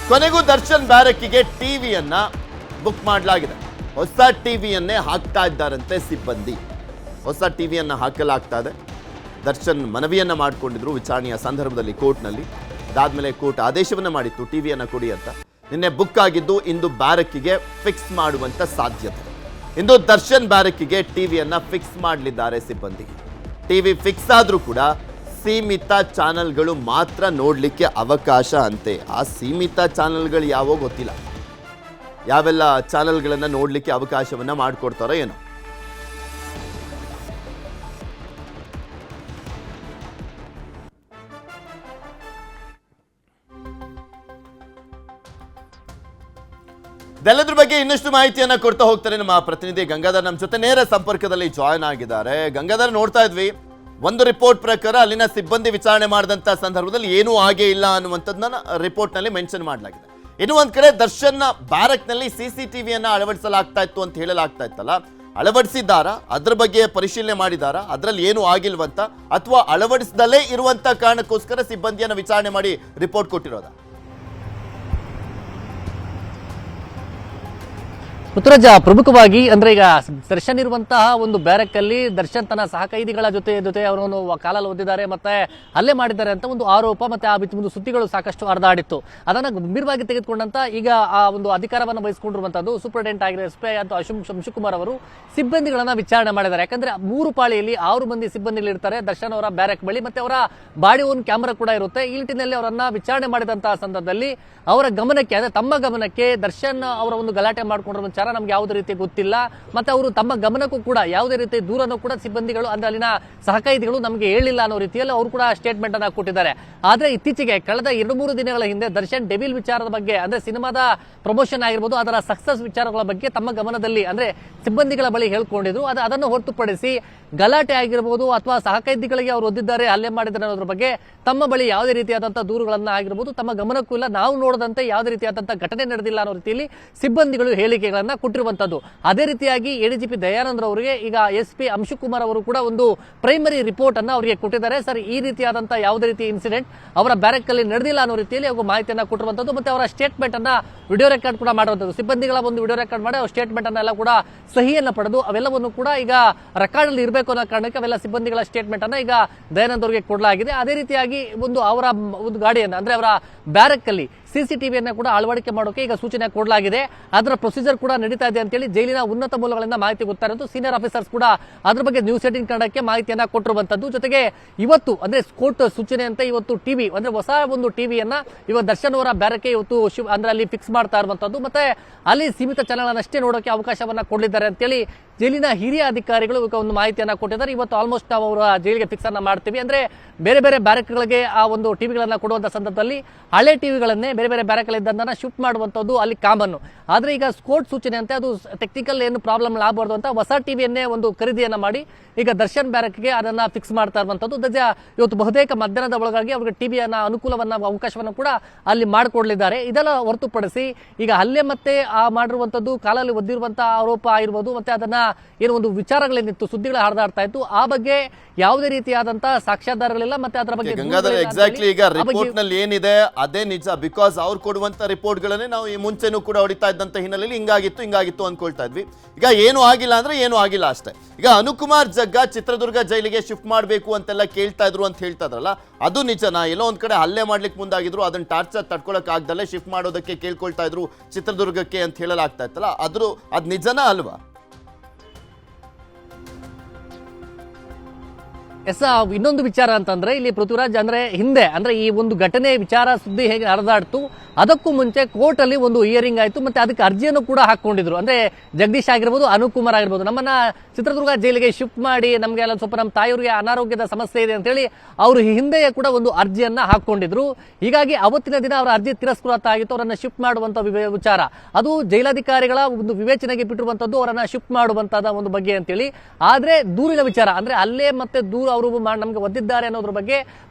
ಕೊನೆಗೂ ದರ್ಶನ್ ಬ್ಯಾರಕ್ಕಿಗೆ ಟಿವಿಯನ್ನ ಬುಕ್ ಮಾಡಲಾಗಿದೆ. ಹೊಸ ಟಿವಿಯನ್ನೇ ಹಾಕ್ತಾ ಇದ್ದಾರಂತೆ ಸಿಬ್ಬಂದಿ. ಹೊಸ ಟಿವಿಯನ್ನ ಹಾಕಲಾಗ್ತಾ ಇದೆ. ದರ್ಶನ್ ಮನವಿಯನ್ನ ಮಾಡಿಕೊಂಡಿದ್ರು ವಿಚಾರಣೆಯ ಸಂದರ್ಭದಲ್ಲಿ ಕೋರ್ಟ್ನಲ್ಲಿ. ಅದಾದ್ಮೇಲೆ ಕೋರ್ಟ್ ಆದೇಶವನ್ನ ಮಾಡಿತ್ತು ಟಿವಿಯನ್ನ ಕೊಡಿ ಅಂತ. ನಿನ್ನೆ ಬುಕ್ ಆಗಿದ್ದು ಇಂದು ಬ್ಯಾರಕ್ಕಿಗೆ ಫಿಕ್ಸ್ ಮಾಡುವಂತ ಸಾಧ್ಯತೆ. ಇಂದು ದರ್ಶನ್ ಬ್ಯಾರಕ್ಕಿಗೆ ಟಿವಿಯನ್ನ ಫಿಕ್ಸ್ ಮಾಡಲಿದ್ದಾರೆ ಸಿಬ್ಬಂದಿ. ಟಿವಿ ಫಿಕ್ಸ್ ಆದ್ರೂ ಕೂಡ ಸೀಮಿತ ಚಾನೆಲ್ಗಳು ಮಾತ್ರ ನೋಡ್ಲಿಕ್ಕೆ ಅವಕಾಶ ಅಂತೆ. ಆ ಸೀಮಿತ ಚಾನೆಲ್ಗಳು ಯಾವೋ ಗೊತ್ತಿಲ್ಲ. ಯಾವೆಲ್ಲ ಚಾನೆಲ್ಗಳನ್ನ ನೋಡ್ಲಿಕ್ಕೆ ಅವಕಾಶವನ್ನ ಮಾಡಿಕೊಡ್ತಾರೋ ಏನೋ. ಇದೆಲ್ಲದ್ರ ಬಗ್ಗೆ ಇನ್ನಷ್ಟು ಮಾಹಿತಿಯನ್ನ ಕೊಡ್ತಾ ಹೋಗ್ತಾರೆ ನಮ್ಮ ಪ್ರತಿನಿಧಿ ಗಂಗಾಧರ್. ನಮ್ಮ ಜೊತೆ ನೇರ ಸಂಪರ್ಕದಲ್ಲಿ ಜಾಯ್ನ್ ಆಗಿದ್ದಾರೆ. ಗಂಗಾಧರ್, ನೋಡ್ತಾ ಇದ್ವಿ ಒಂದು ರಿಪೋರ್ಟ್ ಪ್ರಕಾರ ಅಲ್ಲಿನ ಸಿಬ್ಬಂದಿ ವಿಚಾರಣೆ ಮಾಡಿದಂತ ಸಂದರ್ಭದಲ್ಲಿ ಏನೂ ಆಗೇ ಇಲ್ಲ ಅನ್ನುವಂಥದ್ದನ್ನ ರಿಪೋರ್ಟ್ ನಲ್ಲಿ ಮೆನ್ಷನ್ ಮಾಡಲಾಗಿದೆ. ಇನ್ನು ಒಂದ್ ಕಡೆ ದರ್ಶನ್ ಬ್ಯಾರಕ್ ನಲ್ಲಿ CCTVಯನ್ನ ಅಳವಡಿಸಲಾಗ್ತಾ ಇತ್ತು ಅಂತ ಹೇಳಲಾಗ್ತಾ ಇತ್ತಲ್ಲ, ಅಳವಡಿಸಿದ್ದಾರಾ? ಅದ್ರ ಬಗ್ಗೆ ಪರಿಶೀಲನೆ ಮಾಡಿದಾರಾ? ಅದರಲ್ಲಿ ಏನು ಆಗಿಲ್ವಂತ, ಅಥವಾ ಅಳವಡಿಸದಲ್ಲೇ ಇರುವಂತ ಕಾರಣಕ್ಕೋಸ್ಕರ ಸಿಬ್ಬಂದಿಯನ್ನ ವಿಚಾರಣೆ ಮಾಡಿ ರಿಪೋರ್ಟ್ ಕೊಟ್ಟಿರೋದಾ? ಪೃಥ್ವಿರಾಜ್, ಪ್ರಮುಖವಾಗಿ ಅಂದ್ರೆ ಈಗ ದರ್ಶನ್ ಇರುವಂತಹ ಒಂದು ಬ್ಯಾರಕ್ ಅಲ್ಲಿ ದರ್ಶನ್ ತನ್ನ ಸಹಕೈದಿಗಳ ಜೊತೆ ಅವರನ್ನು ಕಾಲಲ್ಲಿ ಓದಿದ್ದಾರೆ ಮತ್ತೆ ಹಲ್ಲೆ ಮಾಡಿದ್ದಾರೆ ಅಂತ ಒಂದು ಆರೋಪ ಮತ್ತೆ ಆ ಒಂದು ಸುದ್ದಿಗಳು ಸಾಕಷ್ಟು ಹರಿದಾಡಿತ್ತು. ಅದನ್ನ ಗಂಭೀರವಾಗಿ ತೆಗೆದುಕೊಂಡಂತ ಈಗ ಆ ಒಂದು ಅಧಿಕಾರವನ್ನು ವಹಿಸಿಕೊಂಡಿರುವಂತದ್ದು ಸೂಪರಿಂಟೆಂಡೆಂಟ್ ಆಗಿರೋ SP ಅಂತ ಅಂಶುಕುಮಾರ್ ಅವರು ಸಿಬ್ಬಂದಿಗಳನ್ನ ವಿಚಾರಣೆ ಮಾಡಿದ್ದಾರೆ. ಯಾಕಂದ್ರೆ 3 ಪಾಳಿಯಲ್ಲಿ 6 ಮಂದಿ ಸಿಬ್ಬಂದಿಗಳು ಇರ್ತಾರೆ ದರ್ಶನ್ ಅವರ ಬ್ಯಾರಕ್ ಬಳಿ. ಮತ್ತೆ ಅವರ ಬಾಡಿ ಓನ್ ಕ್ಯಾಮೆರಾ ಕೂಡ ಇರುತ್ತೆ. ಈ ನಿಟ್ಟಿನಲ್ಲಿ ಅವರನ್ನ ವಿಚಾರಣೆ ಮಾಡಿದಂತಹ ಸಂದರ್ಭದಲ್ಲಿ ಅವರ ಗಮನಕ್ಕೆ, ಅಂದ್ರೆ ತಮ್ಮ ಗಮನಕ್ಕೆ ದರ್ಶನ್ ಅವರ ಒಂದು ಗಲಾಟೆ ಮಾಡಿಕೊಂಡಿರುವ ವಿಚಾರ ನಮ್ಗೆ ಯಾವುದೇ ರೀತಿ ಗೊತ್ತಿಲ್ಲ. ಮತ್ತೆ ಅವರು ತಮ್ಮ ಗಮನಕ್ಕೂ ಕೂಡ ಯಾವುದೇ ರೀತಿ ದೂರನ್ನು ಕೂಡ ಸಿಬ್ಬಂದಿಗಳು ಅಂದ್ರೆ ಅಲ್ಲಿನ ಸಹಕೈದಿಗಳು ನಮಗೆ ಹೇಳಿಲ್ಲ ಅನ್ನೋ ರೀತಿಯಲ್ಲಿ ಅವರು ಕೂಡ ಸ್ಟೇಟ್ಮೆಂಟ್ ಅನ್ನ ಕೊಟ್ಟಿದ್ದಾರೆ. ಆದ್ರೆ ಇತ್ತೀಚೆಗೆ ಕಳೆದ 2-3 ದಿನಗಳ ಹಿಂದೆ ದರ್ಶನ್ ಡೆವಿಲ್ ವಿಚಾರದ ಬಗ್ಗೆ, ಅಂದ್ರೆ ಸಿನಿಮಾದ ಪ್ರಮೋಷನ್ ಆಗಿರ್ಬೋದು, ಅದರ ಸಕ್ಸಸ್ ವಿಚಾರಗಳ ಬಗ್ಗೆ ತಮ್ಮ ಗಮನದಲ್ಲಿ ಅಂದ್ರೆ ಸಿಬ್ಬಂದಿಗಳ ಬಳಿ ಹೇಳ್ಕೊಂಡಿದ್ರು. ಅದನ್ನು ಹೊರತುಪಡಿಸಿ ಗಲಾಟೆ ಆಗಿರ್ಬೋದು ಅಥವಾ ಸಹಕೈದಿಗಳಿಗೆ ಅವರು ಒದ್ದಿದ್ದಾರೆ, ಹಲ್ಲೆ ಮಾಡಿದ್ದಾರೆ ಅನ್ನೋದ್ರ ಬಗ್ಗೆ ತಮ್ಮ ಬಳಿ ಯಾವುದೇ ರೀತಿಯಾದಂತಹ ದೂರುಗಳನ್ನ ಆಗಿರ್ಬೋದು ತಮ್ಮ ಗಮನಕ್ಕೂ ಇಲ್ಲ. ನಾವು ನೋಡದಂತೆ ಯಾವುದೇ ರೀತಿಯಾದಂತಹ ಘಟನೆ ನಡೆದಿಲ್ಲ ಅನ್ನೋ ರೀತಿಯಲ್ಲಿ ಸಿಬ್ಬಂದಿಗಳು ಹೇಳಿಕೆಗಳನ್ನ ಕೊಟ್ಟಿರುವಂತದ್ದು. ಅದೇ ರೀತಿಯಾಗಿ ಎಡಿಜಿಪಿ ದಯಾನಂದ್ರ ಅವರಿಗೆ ಈಗ SP ಅಂಶುಕುಮಾರ್ ಅವರು ಕೂಡ ಒಂದು ಪ್ರೈಮರಿ ರಿಪೋರ್ಟ್ ಅನ್ನ ಅವರಿಗೆ ಕೊಟ್ಟಿದ್ದಾರೆ. ಸರ್, ಈ ರೀತಿಯಾದಂತಹ ಯಾವುದೇ ರೀತಿ ಇನ್ಸಿಡೆಂಟ್ ಅವರ ಬ್ಯಾರಕ್ ಅಲ್ಲಿ ನಡೆದಿಲ್ಲ ಅನ್ನೋ ರೀತಿಯಲ್ಲಿ ಅವರು ಮಾಹಿತಿಯನ್ನ ಕೊಟ್ಟಿರುವಂತದ್ದು. ಮತ್ತೆ ಅವರ ಸ್ಟೇಟ್ಮೆಂಟ್ ಅನ್ನ ವಿಡಿಯೋ ರೆಕಾರ್ಡ್ ಕೂಡ ಮಾಡುವಂತದ್ದು. ಸಿಬ್ಬಂದಿಗಳ ಒಂದು ವಿಡಿಯೋ ರೆಕಾರ್ಡ್ ಮಾಡಿ ಅವ್ರ ಸ್ಟೇಟ್ಮೆಂಟ್ ಅನ್ನ ಎಲ್ಲ ಕೂಡ ಸಹಿಯನ್ನ ಪಡೆದು ಅವೆಲ್ಲವನ್ನು ಕೂಡ ಈಗ ರೆಕಾರ್ಡ್ ಅಲ್ಲಿ ಇರಬೇಕು ಅನ್ನೋ ಕಾರಣಕ್ಕೆ ಅವೆಲ್ಲ ಸಿಬ್ಬಂದಿಗಳ ಸ್ಟೇಟ್ಮೆಂಟ್ ಅನ್ನ ಈಗ ದಯಾನಂದ್ ಅವರಿಗೆ ಕೊಡಲಾಗಿದೆ. ಅದೇ ರೀತಿಯಾಗಿ ಅವರ ಒಂದು ಗಾಡಿಯನ್ನ ಅಂದ್ರೆ ಅವರ ಬ್ಯಾರಕ್ ಅಲ್ಲಿ CCTVಯನ್ನ ಕೂಡ ಅಳವಡಿಕೆ ಮಾಡೋಕೆ ಈಗ ಸೂಚನೆ ಕೊಡಲಾಗಿದೆ. ಅದರ ಪ್ರೊಸೀಜರ್ ಕೂಡ ನಡೀತಾ ಇದೆ ಅಂತೇಳಿ ಜೈಲಿನ ಉನ್ನತ ಮೂಲಗಳಿಂದ ಮಾಹಿತಿ ಗೊತ್ತಾ ಇರೋದು. ಸೀನಿಯರ್ ಆಫೀಸರ್ಸ್ ಕೂಡ ಅದ್ರ ಬಗ್ಗೆ ನ್ಯೂಸ್ 18 ಕನ್ನಡಕ್ಕೆ ಮಾಹಿತಿಯನ್ನ ಕೊಟ್ಟಿರುವಂತದ್ದು. ಜೊತೆಗೆ ಇವತ್ತು ಅಂದ್ರೆ ಕೋರ್ಟ್ ಸೂಚನೆ ಅಂತ ಇವತ್ತು ಟಿವಿ ಅಂದ್ರೆ ಹೊಸ ಒಂದು ಟಿವಿಯನ್ನ ಇವತ್ತು ದರ್ಶನ್ ಅವರ ಬ್ಯಾರಕ್ಕೆ ಇವತ್ತು ಅಂದ್ರೆ ಅಲ್ಲಿ ಫಿಕ್ಸ್ ಮಾಡ್ತಾ ಇರುವಂತದ್ದು. ಮತ್ತೆ ಅಲ್ಲಿ ಸೀಮಿತ ಚಾನೆಲ್ನಷ್ಟೇ ನೋಡೋಕೆ ಅವಕಾಶವನ್ನ ಕೊಡಲಿದ್ದಾರೆ ಅಂತೇಳಿ ಜೈಲಿನ ಹಿರಿಯ ಅಧಿಕಾರಿಗಳು ಒಂದು ಮಾಹಿತಿಯನ್ನ ಕೊಟ್ಟಿದ್ದಾರೆ. ಇವತ್ತು ಆಲ್ಮೋಸ್ಟ್ ನಾವು ಅವರ ಜೈಲಿಗೆ ಫಿಕ್ಸ್ ಅನ್ನ ಮಾಡ್ತೀವಿ. ಅಂದ್ರೆ ಬೇರೆ ಬೇರೆ ಬ್ಯಾರಕ್ಗಳಿಗೆ ಆ ಒಂದು ಟಿವಿಗಳನ್ನ ಕೊಡುವಂತ ಸಂದರ್ಭದಲ್ಲಿ ಹಳೆ ಟಿವಿಗಳನ್ನೇ ಬೇರೆ ಬೇರೆ ಬ್ಯಾರಕ್ಗಳಿದ್ದನ್ನ ಶಿಫ್ಟ್ ಮಾಡುವಂಥದ್ದು ಅಲ್ಲಿ ಕಾಮನ್ನು. ಆದರೆ ಈಗ ಕೋರ್ಟ್ ಸೂಚನೆ ಅಂತೆ ಅದು ಟೆಕ್ನಿಕಲ್ ಏನು ಪ್ರಾಬ್ಲಮ್ ಆಗಬಾರ್ದು ಅಂತ ಹೊಸ ಟಿವಿಯನ್ನೇ ಒಂದು ಖರೀದಿಯನ್ನು ಮಾಡಿ ಈಗ ದರ್ಶನ್ ಬ್ಯಾರಕ್ಗೆ ಅದನ್ನು ಫಿಕ್ಸ್ ಮಾಡ್ತಾ ಇರುವಂಥದ್ದು. ಇವತ್ತು ಬಹುತೇಕ ಮಧ್ಯಾಹ್ನದ ಒಳಗಾಗಿ ಅವ್ರಿಗೆ ಟಿವಿಯನ್ನ ಅನುಕೂಲವನ್ನು ಅವಕಾಶವನ್ನು ಕೂಡ ಅಲ್ಲಿ ಮಾಡಿಕೊಡಲಿದ್ದಾರೆ. ಇದೆಲ್ಲ ಹೊರತುಪಡಿಸಿ ಈಗ ಹಲ್ಲೆ ಮತ್ತೆ ಮಾಡಿರುವಂಥದ್ದು ಕಾಲಲ್ಲಿ ಒದ್ದಿರುವಂತಹ ಆರೋಪ ಆಗಿರ್ಬೋದು, ಮತ್ತೆ ಅದನ್ನ ಏನು ಒಂದು ವಿಚಾರಗಳೇನಿತ್ತು, ಸುದ್ದಿಗಳು ಹರಿದಾಡ್ತಾ ಇತ್ತು, ಆ ಬಗ್ಗೆ ಯಾವುದೇ ರೀತಿಯಾದಂತಹ ಸಾಕ್ಷ್ಯಾಧಾರಗಳಿಲ್ಲ. ಮತ್ತೆ ಅದರ ಬಗ್ಗೆ ಎಕ್ಸಾಕ್ಟ್ಲಿ ಈಗ ರಿಪೋರ್ಟ್ ನಲ್ಲಿ ಏನಿದೆ ಅದೇ ನಿಜ. ಬಿಕಾಸ್ ಅವ್ರು ಕೊಡುವಂತ ರಿಪೋರ್ಟ್ ಗಳನ್ನೇ ನಾವು ಈ ಮುಂಚೆನೂ ಕೂಡ ಹೊಡಿತಾ ಇದ್ದಂತ ಹಿನ್ನೆಲೆಯಲ್ಲಿ ಹಿಂಗಾಗಿತ್ತು ಅನ್ಕೊಳ್ತಾ ಇದ್ವಿ. ಈಗ ಏನು ಆಗಿಲ್ಲ ಅಂದ್ರೆ ಏನು ಆಗಿಲ್ಲ ಅಷ್ಟೇ. ಈಗ ಅನುಕುಮಾರ್ ಜಗ್ಗ ಚಿತ್ರದುರ್ಗ ಜೈಲಿಗೆ ಶಿಫ್ಟ್ ಮಾಡಬೇಕು ಅಂತೆಲ್ಲ ಕೇಳ್ತಾ ಇದ್ರು ಅಂತ ಹೇಳ್ತಾ ಇದ್ರಲ್ಲ, ಅದು ನಿಜನಾ? ಎಲ್ಲೋ ಒಂದ್ ಕಡೆ ಹಲ್ಲೆ ಮಾಡ್ಲಿಕ್ಕೆ ಮುಂದಾಗಿದ್ರು, ಅದನ್ನ ಟಾರ್ಚರ್ ತಡ್ಕೊಳಕ್ ಆಗ್ದಲ್ಲೇ ಶಿಫ್ಟ್ ಮಾಡೋದಕ್ಕೆ ಕೇಳ್ಕೊಳ್ತಾ ಇದ್ರು ಚಿತ್ರದುರ್ಗಕ್ಕೆ ಅಂತ ಹೇಳಲಾಗ್ತಾ ಇತ್ತಲ್ಲ, ಅದ್ ನಿಜನಾ ಅಲ್ವಾ? ಎಸ್, ಇನ್ನೊಂದು ವಿಚಾರ ಅಂತಂದ್ರೆ ಇಲ್ಲಿ ಪೃಥ್ವಿರಾಜ್ ಅಂದ್ರೆ ಹಿಂದೆ ಅಂದ್ರೆ ಈ ಒಂದು ಘಟನೆ ವಿಚಾರ ಸುದ್ದಿ ಹೇಗೆ ಹರಿದಾಡ್ತು ಅದಕ್ಕೂ ಮುಂಚೆ ಕೋರ್ಟ್ ಅಲ್ಲಿ ಒಂದು ಹಿಯರಿಂಗ್ ಆಯ್ತು, ಮತ್ತೆ ಅದಕ್ಕೆ ಅರ್ಜಿಯನ್ನು ಕೂಡ ಹಾಕೊಂಡಿದ್ರು. ಅಂದ್ರೆ ಜಗದೀಶ್ ಆಗಿರ್ಬೋದು, ಅನುಕುಮಾರ್ ಆಗಿರ್ಬೋದು, ನಮ್ಮನ್ನ ಚಿತ್ರದುರ್ಗ ಜೈಲಿಗೆ ಶಿಫ್ಟ್ ಮಾಡಿ ನಮ್ಗೆ ಎಲ್ಲ ಸ್ವಲ್ಪ ನಮ್ಮ ತಾಯಿಯವರಿಗೆ ಅನಾರೋಗ್ಯದ ಸಮಸ್ಯೆ ಇದೆ ಅಂತ ಹೇಳಿ ಅವರು ಹಿಂದೆಯೇ ಕೂಡ ಒಂದು ಅರ್ಜಿಯನ್ನ ಹಾಕೊಂಡಿದ್ರು. ಹೀಗಾಗಿ ಅವತ್ತಿನ ದಿನ ಅವರ ಅರ್ಜಿ ತಿರಸ್ಕೃತ ಆಗಿತ್ತು. ಅವರನ್ನ ಶಿಫ್ಟ್ ಮಾಡುವಂತ ವಿಚಾರ ಅದು ಜೈಲಾಧಿಕಾರಿಗಳ ಒಂದು ವಿವೇಚನೆಗೆ ಬಿಟ್ಟಿರುವಂತದ್ದು, ಅವರನ್ನ ಶಿಫ್ಟ್ ಮಾಡುವಂತದ ಒಂದು ಬಗ್ಗೆ ಅಂತೇಳಿ. ಆದ್ರೆ ದೂರಿನ ವಿಚಾರ ಅಂದ್ರೆ ಅಲ್ಲೇ ಮತ್ತೆ ದೂರ ಅವರು ನಮ್ಗೆ ಒದ್ದಿದ್ದಾರೆ ಅನ್ನೋದ್ರ ಬಗ್ಗೆ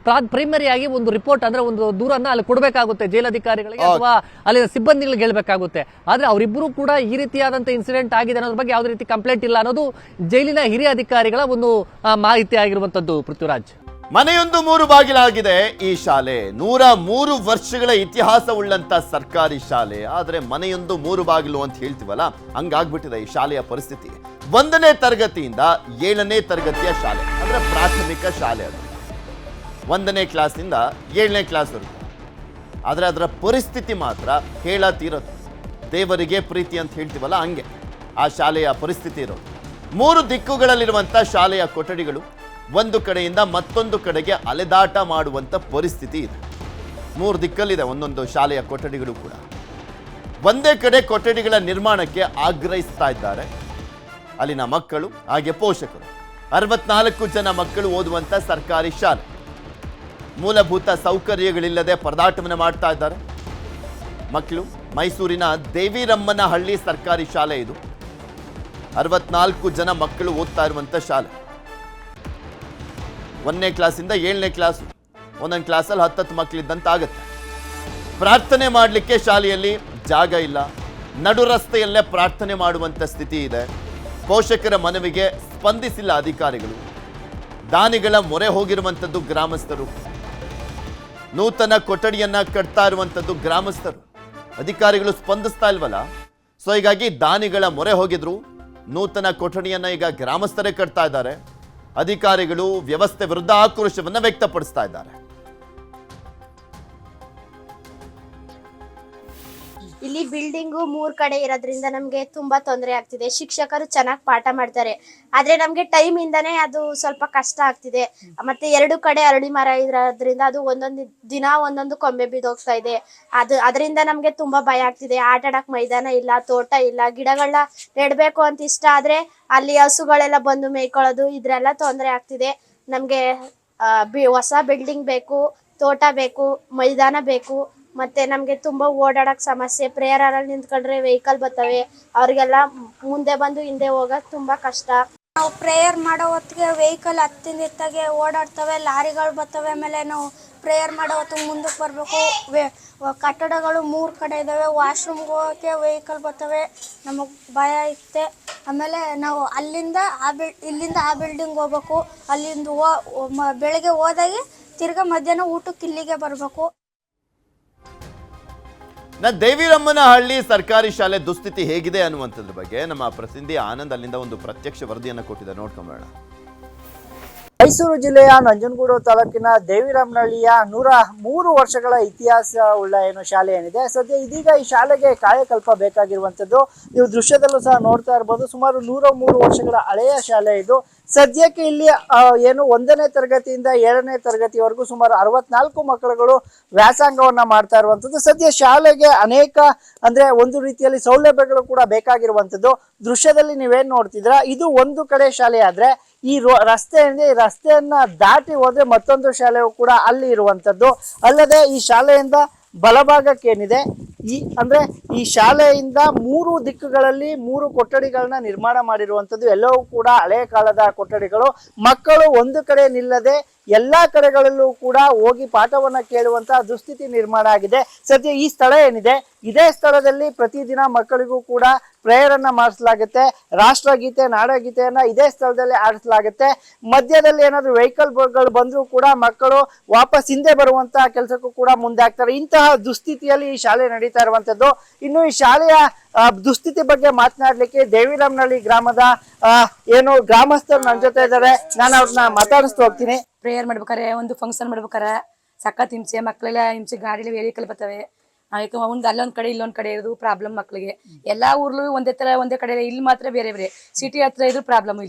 ಪ್ರೈಮರಿ ಆಗಿ ಒಂದು ರಿಪೋರ್ಟ್ ಅಂದ್ರೆ ಒಂದು ದೂರನ್ನ ಅಲ್ಲಿ ಕೊಡಬೇಕಾಗುತ್ತೆ ಜೈಲಾಧಿಕಾರಿಗಳಿಗೆ ಅಥವಾ ಅಲ್ಲಿನ ಸಿಬ್ಬಂದಿಗಳಿಗೆ ಹೇಳಬೇಕಾಗುತ್ತೆ. ಆದ್ರೆ ಅವರಿಬ್ಬರು ಕೂಡ ಈ ರೀತಿಯಾದಂತ ಇನ್ಸಿಡೆಂಟ್ ಆಗಿದೆ ಅನ್ನೋದ್ರ ಬಗ್ಗೆ ಯಾವುದೇ ರೀತಿ ಕಂಪ್ಲೇಂಟ್ ಇಲ್ಲ ಅನ್ನೋದು ಜೈಲಿನ ಹಿರಿಯ ಅಧಿಕಾರಿಗಳ ಒಂದು ಮಾಹಿತಿ ಆಗಿರುವಂತದ್ದು. ಪೃಥ್ವಿರಾಜ್, ಮನೆಯೊಂದು 3 ಬಾಗಿಲಾಗಿದೆ ಈ ಶಾಲೆ. 103 ವರ್ಷಗಳ ಇತಿಹಾಸ ಉಳ್ಳಂತ ಸರ್ಕಾರಿ ಶಾಲೆ. ಆದ್ರೆ ಮನೆಯೊಂದು 3 ಬಾಗಿಲು ಅಂತ ಹೇಳ್ತೀವಲ್ಲ, ಹಂಗಾಗ್ಬಿಟ್ಟಿದೆ ಈ ಶಾಲೆಯ ಪರಿಸ್ಥಿತಿ. 1ನೇ ತರಗತಿಯಿಂದ 7ನೇ ತರಗತಿಯ ಶಾಲೆ, ಅಂದ್ರೆ ಪ್ರಾಥಮಿಕ ಶಾಲೆ. ಅದು 1ನೇ ಕ್ಲಾಸ್ನಿಂದ 7ನೇ ಕ್ಲಾಸ್ವರೆಗೂ. ಆದ್ರೆ ಅದರ ಪರಿಸ್ಥಿತಿ ಮಾತ್ರ ಹೇಳತೀರದು. ದೇವರಿಗೆ ಪ್ರೀತಿ ಅಂತ ಹೇಳ್ತೀವಲ್ಲ, ಹಂಗೆ ಆ ಶಾಲೆಯ ಪರಿಸ್ಥಿತಿ ಇರೋದು. 3 ದಿಕ್ಕುಗಳಲ್ಲಿರುವಂತ ಶಾಲೆಯ ಕೊಠಡಿಗಳು ಒಂದು ಕಡೆಯಿಂದ ಮತ್ತೊಂದು ಕಡೆಗೆ ಅಲೆದಾಟ ಮಾಡುವಂತ ಪರಿಸ್ಥಿತಿ ಇದೆ. 3 ದಿಕ್ಕಲ್ಲಿದೆ ಒಂದೊಂದು ಶಾಲೆಯ ಕೊಠಡಿಗಳು ಕೂಡ. ಒಂದೇ ಕಡೆ ಕೊಠಡಿಗಳ ನಿರ್ಮಾಣಕ್ಕೆ ಆಗ್ರಹಿಸ್ತಾ ಇದ್ದಾರೆ ಅಲ್ಲಿನ ಮಕ್ಕಳು, ಹಾಗೆ ಪೋಷಕರು. 64 ಜನ ಮಕ್ಕಳು ಓದುವಂತ ಸರ್ಕಾರಿ ಶಾಲೆ. ಮೂಲಭೂತ ಸೌಕರ್ಯಗಳಿಲ್ಲದೆ ಪರದಾಟವನ್ನು ಮಾಡ್ತಾ ಇದ್ದಾರೆ ಮಕ್ಕಳು. ಮೈಸೂರಿನ ದೇವಿರಮ್ಮನಹಳ್ಳಿ ಸರ್ಕಾರಿ ಶಾಲೆ ಇದು. 64 ಜನ ಮಕ್ಕಳು ಓದ್ತಾ ಇರುವಂತ ಶಾಲೆ. 1ನೇ ಕ್ಲಾಸಿಂದ 7ನೇ ಕ್ಲಾಸ್, ಒಂದೊಂದು ಕ್ಲಾಸಲ್ಲಿ 10 ಮಕ್ಕಳಿದ್ದಂತ ಆಗುತ್ತೆ. ಪ್ರಾರ್ಥನೆ ಮಾಡಲಿಕ್ಕೆ ಶಾಲೆಯಲ್ಲಿ ಜಾಗ ಇಲ್ಲ. ನಡು ರಸ್ತೆಯಲ್ಲೇ ಪ್ರಾರ್ಥನೆ ಮಾಡುವಂತ ಸ್ಥಿತಿ ಇದೆ. ಪೋಷಕರ ಮನವಿಗೆ ಸ್ಪಂದಿಸಿಲ್ಲ ಅಧಿಕಾರಿಗಳು. ದಾನಿಗಳ ಮೊರೆ ಹೋಗಿರುವಂಥದ್ದು ಗ್ರಾಮಸ್ಥರು. ನೂತನ ಕೊಠಡಿಯನ್ನ ಕಟ್ತಾ ಇರುವಂಥದ್ದು ಗ್ರಾಮಸ್ಥರು. ಅಧಿಕಾರಿಗಳು ಸ್ಪಂದಿಸ್ತಾ ಇಲ್ವಲ್ಲ. ಸೊ ಹೀಗಾಗಿ ದಾನಿಗಳ ಮೊರೆ ಹೋಗಿದ್ರು. ನೂತನ ಕೊಠಡಿಯನ್ನ ಈಗ ಗ್ರಾಮಸ್ಥರೇ ಕಟ್ತಾ ಇದ್ದಾರೆ. ಅಧಿಕಾರಿಗಳು ವ್ಯವಸ್ಥೆ ವಿರುದ್ಧ ಆಕ್ರೋಶವನ್ನ ವ್ಯಕ್ತಪಡಿಸ್ತಾ ಇದ್ದಾರೆ. ಇಲ್ಲಿ ಬಿಲ್ಡಿಂಗು 3 ಕಡೆ ಇರೋದ್ರಿಂದ ನಮ್ಗೆ ತುಂಬಾ ತೊಂದರೆ ಆಗ್ತಿದೆ. ಶಿಕ್ಷಕರು ಚೆನ್ನಾಗಿ ಪಾಠ ಮಾಡ್ತಾರೆ, ಆದ್ರೆ ನಮ್ಗೆ ಟೈಮ್ ಇಂದಾನೆ ಅದು ಸ್ವಲ್ಪ ಕಷ್ಟ ಆಗ್ತಿದೆ. ಮತ್ತೆ 2 ಕಡೆ ಅರಳಿ ಮರ ಇರೋದ್ರಿಂದ ಅದು ಒಂದೊಂದು ದಿನ ಒಂದೊಂದು ಕೊಂಬೆ ಬಿದ್ದೋಗ್ತಾ ಇದೆ. ಅದರಿಂದ ನಮ್ಗೆ ತುಂಬಾ ಭಯ ಆಗ್ತಿದೆ. ಆಟ ಆಡಕ್ ಮೈದಾನ ಇಲ್ಲ, ತೋಟ ಇಲ್ಲ. ಗಿಡಗಳನ್ನ ನೆಡ್ಬೇಕು ಅಂತ ಇಷ್ಟ ಆದ್ರೆ ಅಲ್ಲಿ ಹಸುಗಳೆಲ್ಲ ಬಂದು ಮೇಯ್ಕೊಳ್ಳೋದು, ಇದ್ರೆಲ್ಲ ತೊಂದರೆ ಆಗ್ತಿದೆ ನಮ್ಗೆ. ಹೊಸ ಬಿಲ್ಡಿಂಗ್ ಬೇಕು, ತೋಟ ಬೇಕು, ಮೈದಾನ ಬೇಕು. ಮತ್ತೆ ನಮ್ಗೆ ತುಂಬಾ ಓಡಾಡಕ್ ಸಮಸ್ಯೆ. ಪ್ರೇಯರ್ ಅಲ್ಲಿ ನಿಂತ್ಕೊಂಡ್ರೆ ವೆಹಿಕಲ್ ಬರ್ತವೆ, ಅವ್ರಿಗೆಲ್ಲ ಮುಂದೆ ಬಂದು ಹಿಂದೆ ಹೋಗಕ್ ತುಂಬಾ ಕಷ್ಟ. ನಾವು ಪ್ರೇಯರ್ ಮಾಡೋ ಹೊತ್ತಿಗೆ ವೆಹಿಕಲ್ ಹತ್ತಿಂದಿತ್ತಾಗೆ ಓಡಾಡ್ತವೆ, ಲಾರಿಗಳು ಬರ್ತವೆ. ಆಮೇಲೆ ನಾವು ಪ್ರೇಯರ್ ಮಾಡೋ ಹೊತ್ತಿಗೆ ಮುಂದಕ್ಕೆ ಬರಬೇಕು. ಕಟ್ಟಡಗಳು 3 ಕಡೆ ಇದ್ದಾವೆ. ವಾಶ್ರೂಮ್ಗೆ ಹೋಗೋಕ್ಕೆ ವೆಹಿಕಲ್ ಬರ್ತವೆ. ನಮಗೆ ಭಯ ಇರುತ್ತೆ. ಆಮೇಲೆ ನಾವು ಇಲ್ಲಿಂದ ಆ ಬಿಲ್ಡಿಂಗ್ ಹೋಗ್ಬೇಕು. ಅಲ್ಲಿಂದ ಬೆಳಗ್ಗೆ ಹೋದಾಗೆ ತಿರ್ಗಾ ಮಧ್ಯಾಹ್ನ ಊಟಕ್ಕೆ ಇಲ್ಲಿಗೆ ಬರಬೇಕು. ದೇವಿರಮ್ಮನಹಳ್ಳಿ ಸರ್ಕಾರಿ ಶಾಲೆ ದುಸ್ಥಿತಿ ಹೇಗಿದೆ ಅನ್ನುವಂಥದ್ರ ಬಗ್ಗೆ ನಮ್ಮ ಪ್ರತಿನಿಧಿ ಆನಂದ್ ಅಲ್ಲಿಂದ ಒಂದು ಪ್ರತ್ಯಕ್ಷ ವರದಿಯನ್ನು ಕೊಟ್ಟಿದ್ದಾರೆ, ನೋಡ್ಕೊಂಬೇಡ. ಮೈಸೂರು ಜಿಲ್ಲೆಯ ನಂಜನಗೂಡು ತಾಲೂಕಿನ ದೇವಿರಮ್ಮನಹಳ್ಳಿಯ 103 ವರ್ಷಗಳ ಇತಿಹಾಸ ಉಳ್ಳ ಶಾಲೆ ಏನಿದೆ, ಸದ್ಯ ಇದೀಗ ಈ ಶಾಲೆಗೆ ಕಾಯಕಲ್ಪ ಬೇಕಾಗಿರುವಂತದ್ದು. ನೀವು ದೃಶ್ಯದಲ್ಲೂ ಸಹ ನೋಡ್ತಾ ಇರ್ಬೋದು. ಸುಮಾರು 103 ವರ್ಷಗಳ ಹಳೆಯ ಶಾಲೆ ಇದು. ಸದ್ಯಕ್ಕೆ ಇಲ್ಲಿ 1ನೇ ತರಗತಿಯಿಂದ 7ನೇ ತರಗತಿವರೆಗೂ ಸುಮಾರು 64 ಮಕ್ಕಳುಗಳು ವ್ಯಾಸಂಗವನ್ನ ಮಾಡ್ತಾ ಇರುವಂತದ್ದು. ಸದ್ಯ ಶಾಲೆಗೆ ಅನೇಕ ಒಂದು ರೀತಿಯಲ್ಲಿ ಸೌಲಭ್ಯಗಳು ಕೂಡ ಬೇಕಾಗಿರುವಂತದ್ದು. ದೃಶ್ಯದಲ್ಲಿ ನೀವೇನ್ ನೋಡ್ತಿದ್ರ, ಇದು ಒಂದು ಕಡೆ ಶಾಲೆ ಆದ್ರೆ ಈ ರಸ್ತೆಯನ್ನ ದಾಟಿ ಹೋದ್ರೆ ಮತ್ತೊಂದು ಶಾಲೆಯು ಕೂಡ ಅಲ್ಲಿ ಇರುವಂತದ್ದು. ಅಲ್ಲದೆ ಈ ಶಾಲೆಯಿಂದ ಬಲಭಾಗಕ್ಕೇನಿದೆ ಅಂದ್ರೆ ಈ ಶಾಲೆಯಿಂದ 3 ದಿಕ್ಕುಗಳಲ್ಲಿ 3 ಕೊಠಡಿಗಳನ್ನ ನಿರ್ಮಾಣ ಮಾಡಿರುವಂಥದ್ದು. ಎಲ್ಲವೂ ಕೂಡ ಹಳೆಯ ಕಾಲದ ಕೊಠಡಿಗಳು. ಮಕ್ಕಳು ಒಂದು ಕಡೆ ನಿಲ್ಲದೆ ಎಲ್ಲಾ ಕಡೆಗಳಲ್ಲೂ ಕೂಡ ಹೋಗಿ ಪಾಠವನ್ನ ಕೇಳುವಂತಹ ದುಸ್ಥಿತಿ ನಿರ್ಮಾಣ ಆಗಿದೆ. ಸದ್ಯ ಈ ಸ್ಥಳ ಏನಿದೆ, ಇದೇ ಸ್ಥಳದಲ್ಲಿ ಪ್ರತಿದಿನ ಮಕ್ಕಳಿಗೂ ಕೂಡ ಪ್ರೇಯರ್ ಅನ್ನ ಮಾಡಿಸಲಾಗುತ್ತೆ. ರಾಷ್ಟ್ರಗೀತೆ, ನಾಡಗೀತೆಯನ್ನ ಇದೇ ಸ್ಥಳದಲ್ಲಿ ಆಡಿಸಲಾಗುತ್ತೆ. ಮಧ್ಯದಲ್ಲಿ ಏನಾದ್ರು ವೆಹಿಕಲ್ಗಳು ಬಂದರೂ ಕೂಡ ಮಕ್ಕಳು ವಾಪಸ್ ಹಿಂದೆ ಬರುವಂತಹ ಕೆಲಸಕ್ಕೂ ಕೂಡ ಮುಂದೆ ಆಗ್ತಾರೆ. ಇಂತಹ ದುಸ್ಥಿತಿಯಲ್ಲಿ ಈ ಶಾಲೆ ನಡೀತಾ ಇರುವಂತದ್ದು. ಇನ್ನು ಈ ಶಾಲೆಯ ದುಸ್ಥಿತಿ ಬಗ್ಗೆ ಮಾತನಾಡ್ಲಿಕ್ಕೆ ದೇವಿರಾಮನಹಳ್ಳಿ ಗ್ರಾಮದ ಏನು ಗ್ರಾಮಸ್ಥರು ನನ್ನ ಜೊತೆ ಇದ್ದಾರೆ. ನಾನು ಅವ್ರನ್ನ ಮಾತಾಡಿಸ್ತಾ ಹೋಗ್ತೀನಿ. ಪ್ರೇಯರ್ ಮಾಡ್ಬೇಕಾರೆ, ಒಂದು ಫಂಕ್ಷನ್ ಮಾಡ್ಬೇಕಾರೆ ಸಖತ್ ಹಿಂಸೆ, ಮಕ್ಕಳೆಲ್ಲ ಹಿಂಸೆ, ಗಾಡಿಲಿ ವೆಹಿಕಲ್ ಬರ್ತವೆ. ಒಂದು ಅಲ್ಲೊಂದ್ ಕಡೆ ಇಲ್ಲೊಂದ್ ಕಡೆ ಇರೋದು ಪ್ರಾಬ್ಲಮ್ ಮಕ್ಕಳಿಗೆ. ಎಲ್ಲಾ ಊರ್ಲು ಒಂದೇ ಕಡೆ, ಇಲ್ಲಿ ಮಾತ್ರ ಬೇರೆ ಬೇರೆ. ಸಿಟಿ ಹತ್ರ ಇದ್ರು ಪ್ರಾಬ್ಲಮ್.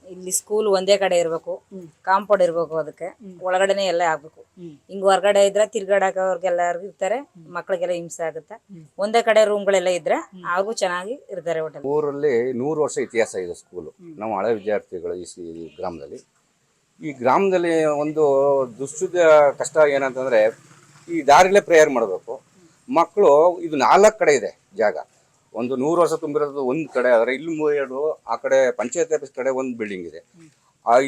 ಇಲ್ಲಿ ಸ್ಕೂಲ್ ಒಂದೇ ಕಡೆ ಇರ್ಬೇಕು, ಕಾಂಪೌಂಡ್ ಇರ್ಬೇಕು, ಅದಕ್ಕೆ ಒಳಗಡೆನೆ ಎಲ್ಲ ಆಗ್ಬೇಕು. ಹಿಂಗ್ ಹೊರಗಡೆ ಇದ್ರೆ ತಿರ್ಗಾಡಕವ್ರಿಗೆಲ್ಲರಿಗೂ ಇರ್ತಾರೆ, ಮಕ್ಳಿಗೆಲ್ಲ ಹಿಂಸೆ ಆಗುತ್ತೆ. ಒಂದೇ ಕಡೆ ರೂಮ್ಗಳೆಲ್ಲ ಇದ್ರೆ ಹಾಗೂ ಚೆನ್ನಾಗಿ ಇರ್ತಾರೆ. ಹೋಟೆಲ್ ಊರಲ್ಲಿ 100 ವರ್ಷ ಇತಿಹಾಸ ಇದೆ ಸ್ಕೂಲು. ನಾವು ಹಳೆ ವಿದ್ಯಾರ್ಥಿಗಳು ಈ ಗ್ರಾಮದಲ್ಲಿ. ಈ ಗ್ರಾಮದಲ್ಲಿ ಒಂದು ದುಶ್ಚಿತ ಕಷ್ಟ ಏನಂತಂದ್ರೆ, ಈ ದಾರಿಲೇ ಪ್ರೇಯರ್ ಮಾಡಬೇಕು. ಮಕ್ಕಳು ಇದು 4 ಕಡೆ ಇದೆ ಜಾಗ. ಒಂದು 100 ವರ್ಷ ತುಂಬಿರೋದು ಒಂದು ಕಡೆ ಆದರೆ, ಇಲ್ಲಿ 2, ಆ ಕಡೆ ಪಂಚಾಯತ್ ಆಫೀಸ್ ಕಡೆ ಒಂದು ಬಿಲ್ಡಿಂಗ್ ಇದೆ.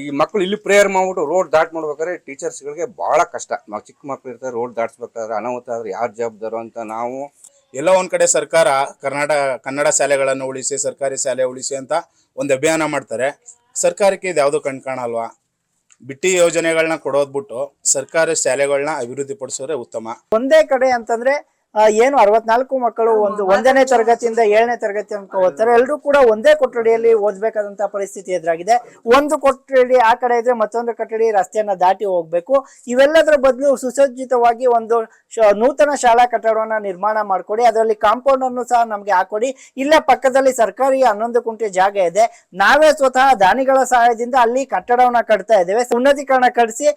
ಈ ಮಕ್ಕಳು ಇಲ್ಲಿ ಪ್ರೇಯರ್ ಮಾಡ್ಬಿಟ್ಟು ರೋಡ್ ದಾಟ್ ಮಾಡ್ಬೇಕಾದ್ರೆ ಟೀಚರ್ಸ್ಗಳಿಗೆ ಬಹಳ ಕಷ್ಟ. ಚಿಕ್ಕ ಮಕ್ಳು ಇರ್ತಾರೆ, ರೋಡ್ ದಾಟ್ಸ್ಬೇಕಾದ್ರೆ ಅನಾಹುತ ಆದ್ರೆ ಯಾರು ಜವಾಬ್ದಾರು ಅಂತ ನಾವು ಎಲ್ಲ ಒಂದ್ ಕಡೆ ಸರ್ಕಾರ ಕನ್ನಡ ಶಾಲೆಗಳನ್ನು ಉಳಿಸಿ, ಸರ್ಕಾರಿ ಶಾಲೆ ಉಳಿಸಿ ಅಂತ ಒಂದು ಅಭಿಯಾನ ಮಾಡ್ತಾರೆ. ಸರ್ಕಾರಕ್ಕೆ ಇದು ಯಾವುದು ಕಾಣಲ್ವಾ? ಬಿಟ್ಟಿ ಯೋಜನೆಗಳನ್ನ ಕೊಡೋದ್ ಬಿಟ್ಟು ಸರ್ಕಾರಿ ಶಾಲೆಗಳನ್ನ ಅಭಿವೃದ್ಧಿ ಪಡಿಸೋರೆ ಉತ್ತಮ. ಒಂದೇ ಕಡೆ ಅಂತಂದ್ರೆ ಏನು 64 ಮಕ್ಕಳು ಒಂದನೇ ತರಗತಿಯಿಂದ 7ನೇ ತರಗತಿ ತನಕ ಓದ್ತಾರೆ. ಎಲ್ಲರೂ ಕೂಡ ಒಂದೇ ಕೊಠಡಿಯಲ್ಲಿ ಓದ್ಬೇಕಾದಂತಹ ಪರಿಸ್ಥಿತಿ ಎದುರಾಗಿದೆ. ಒಂದು ಕೊಠಡಿ ಆ ಕಡೆ ಇದ್ರೆ ಮತ್ತೊಂದು ಕೊಠಡಿ ರಸ್ತೆಯನ್ನ ದಾಟಿ ಹೋಗ್ಬೇಕು. ಇವೆಲ್ಲದರ ಬದಲು ಸುಸಜ್ಜಿತವಾಗಿ ಒಂದು ನೂತನ ಶಾಲಾ ಕಟ್ಟಡವನ್ನ ನಿರ್ಮಾಣ ಮಾಡ್ಕೊಡಿ, ಅದರಲ್ಲಿ ಕಾಂಪೌಂಡ್ ಅನ್ನು ಸಹ ನಮ್ಗೆ ಹಾಕೊಡಿ. ಇಲ್ಲೇ ಪಕ್ಕದಲ್ಲಿ ಸರ್ಕಾರಿ 11 ಗುಂಟೆ ಜಾಗ ಇದೆ. ನಾವೇ ಸ್ವತಃ ದಾನಿಗಳ ಸಹಾಯದಿಂದ ಅಲ್ಲಿ ಕಟ್ಟಡವನ್ನ ಕಟ್ತಾ ಇದ್ದೇವೆ. ಉನ್ನತೀಕರಣ ಕಟ್ಟಿಸಿ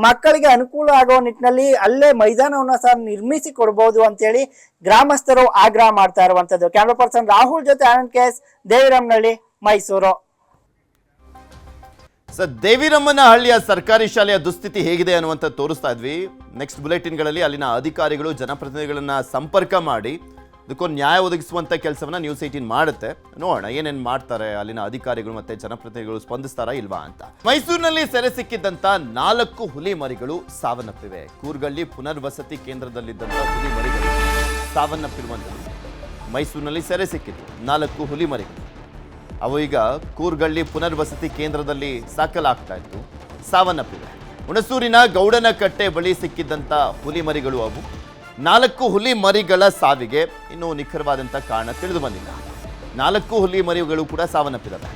ಮಕ್ಕಳಿಗೆ ಅನುಕೂಲ ಆಗುವ ನಿಟ್ಟಿನಲ್ಲಿ ಅಲ್ಲೇ ಮೈದಾನವನ್ನ ಸಹ ನಿರ್ಮಿಸಿ ಕೊಡಬಹುದು ಅಂತ ಹೇಳಿ ಗ್ರಾಮಸ್ಥರು ಆಗ್ರಹ ಮಾಡ್ತಾ ಇರುವಂತದ್ದು. ಕ್ಯಾಮರಾ ಪರ್ಸನ್ ರಾಹುಲ್ ಜೊತೆ ಆನಂದ್ ಕೆಎಸ್, ದೇವಿರಾಮನಹಳ್ಳಿ, ಮೈಸೂರು. ಸರ್, ದೇವಿರಮ್ಮನಹಳ್ಳಿಯ ಸರ್ಕಾರಿ ಶಾಲೆಯ ದುಸ್ಥಿತಿ ಹೇಗಿದೆ ಅನ್ನುವಂಥ ತೋರಿಸ್ತಾ ಇದ್ವಿ. ನೆಕ್ಸ್ಟ್ ಬುಲೆಟಿನ್ಗಳಲ್ಲಿ ಅಲ್ಲಿನ ಅಧಿಕಾರಿಗಳು ಜನಪ್ರತಿನಿಧಿಗಳನ್ನ ಸಂಪರ್ಕ ಮಾಡಿ ಇದಕ್ಕೊಂದು ನ್ಯಾಯ ಒದಗಿಸುವಂಥ ಕೆಲಸವನ್ನ ನ್ಯೂಸ್ 18 ಮಾಡುತ್ತೆ. ನೋಡೋಣ ಏನೇನು ಮಾಡ್ತಾರೆ ಅಲ್ಲಿನ ಅಧಿಕಾರಿಗಳು ಮತ್ತೆ ಜನಪ್ರತಿನಿಧಿಗಳು, ಸ್ಪಂದಿಸ್ತಾರಾ ಇಲ್ವಾ ಅಂತ. ಮೈಸೂರಿನಲ್ಲಿ ಸೆರೆ ಸಿಕ್ಕಿದ್ದಂಥ 4 ಹುಲಿ ಮರಿಗಳು ಸಾವನ್ನಪ್ಪಿವೆ. ಕೂರ್ಗಳ್ಳಿ ಪುನರ್ವಸತಿ ಕೇಂದ್ರದಲ್ಲಿದ್ದಂಥ ಹುಲಿ ಮರಿಗಳು ಸಾವನ್ನಪ್ಪಿರುವಂಥದ್ದು. ಮೈಸೂರಿನಲ್ಲಿ ಸೆರೆ ಸಿಕ್ಕಿತ್ತು 4 ಹುಲಿ ಮರಿಗಳು. ಅವು ಈಗ ಕೂರ್ಗಳ್ಳಿ ಪುನರ್ವಸತಿ ಕೇಂದ್ರದಲ್ಲಿ ಸಾಕಲಾಗ್ತಾ ಇತ್ತು, ಸಾವನ್ನಪ್ಪಿವೆ. ಹುಣಸೂರಿನ ಗೌಡನಕಟ್ಟೆ ಬಳಿ ಸಿಕ್ಕಿದ್ದಂಥ ಹುಲಿ ಮರಿಗಳು ಅವು. 4 ಹುಲಿ ಮರಿಗಳ ಸಾವಿಗೆ ಇನ್ನೂ ನಿಖರವಾದಂಥ ಕಾರಣ ತಿಳಿದು ಬಂದಿಲ್ಲ. 4 ಹುಲಿ ಮರಿಗಳು ಕೂಡ ಸಾವನ್ನಪ್ಪಿದ್ದಾವೆ.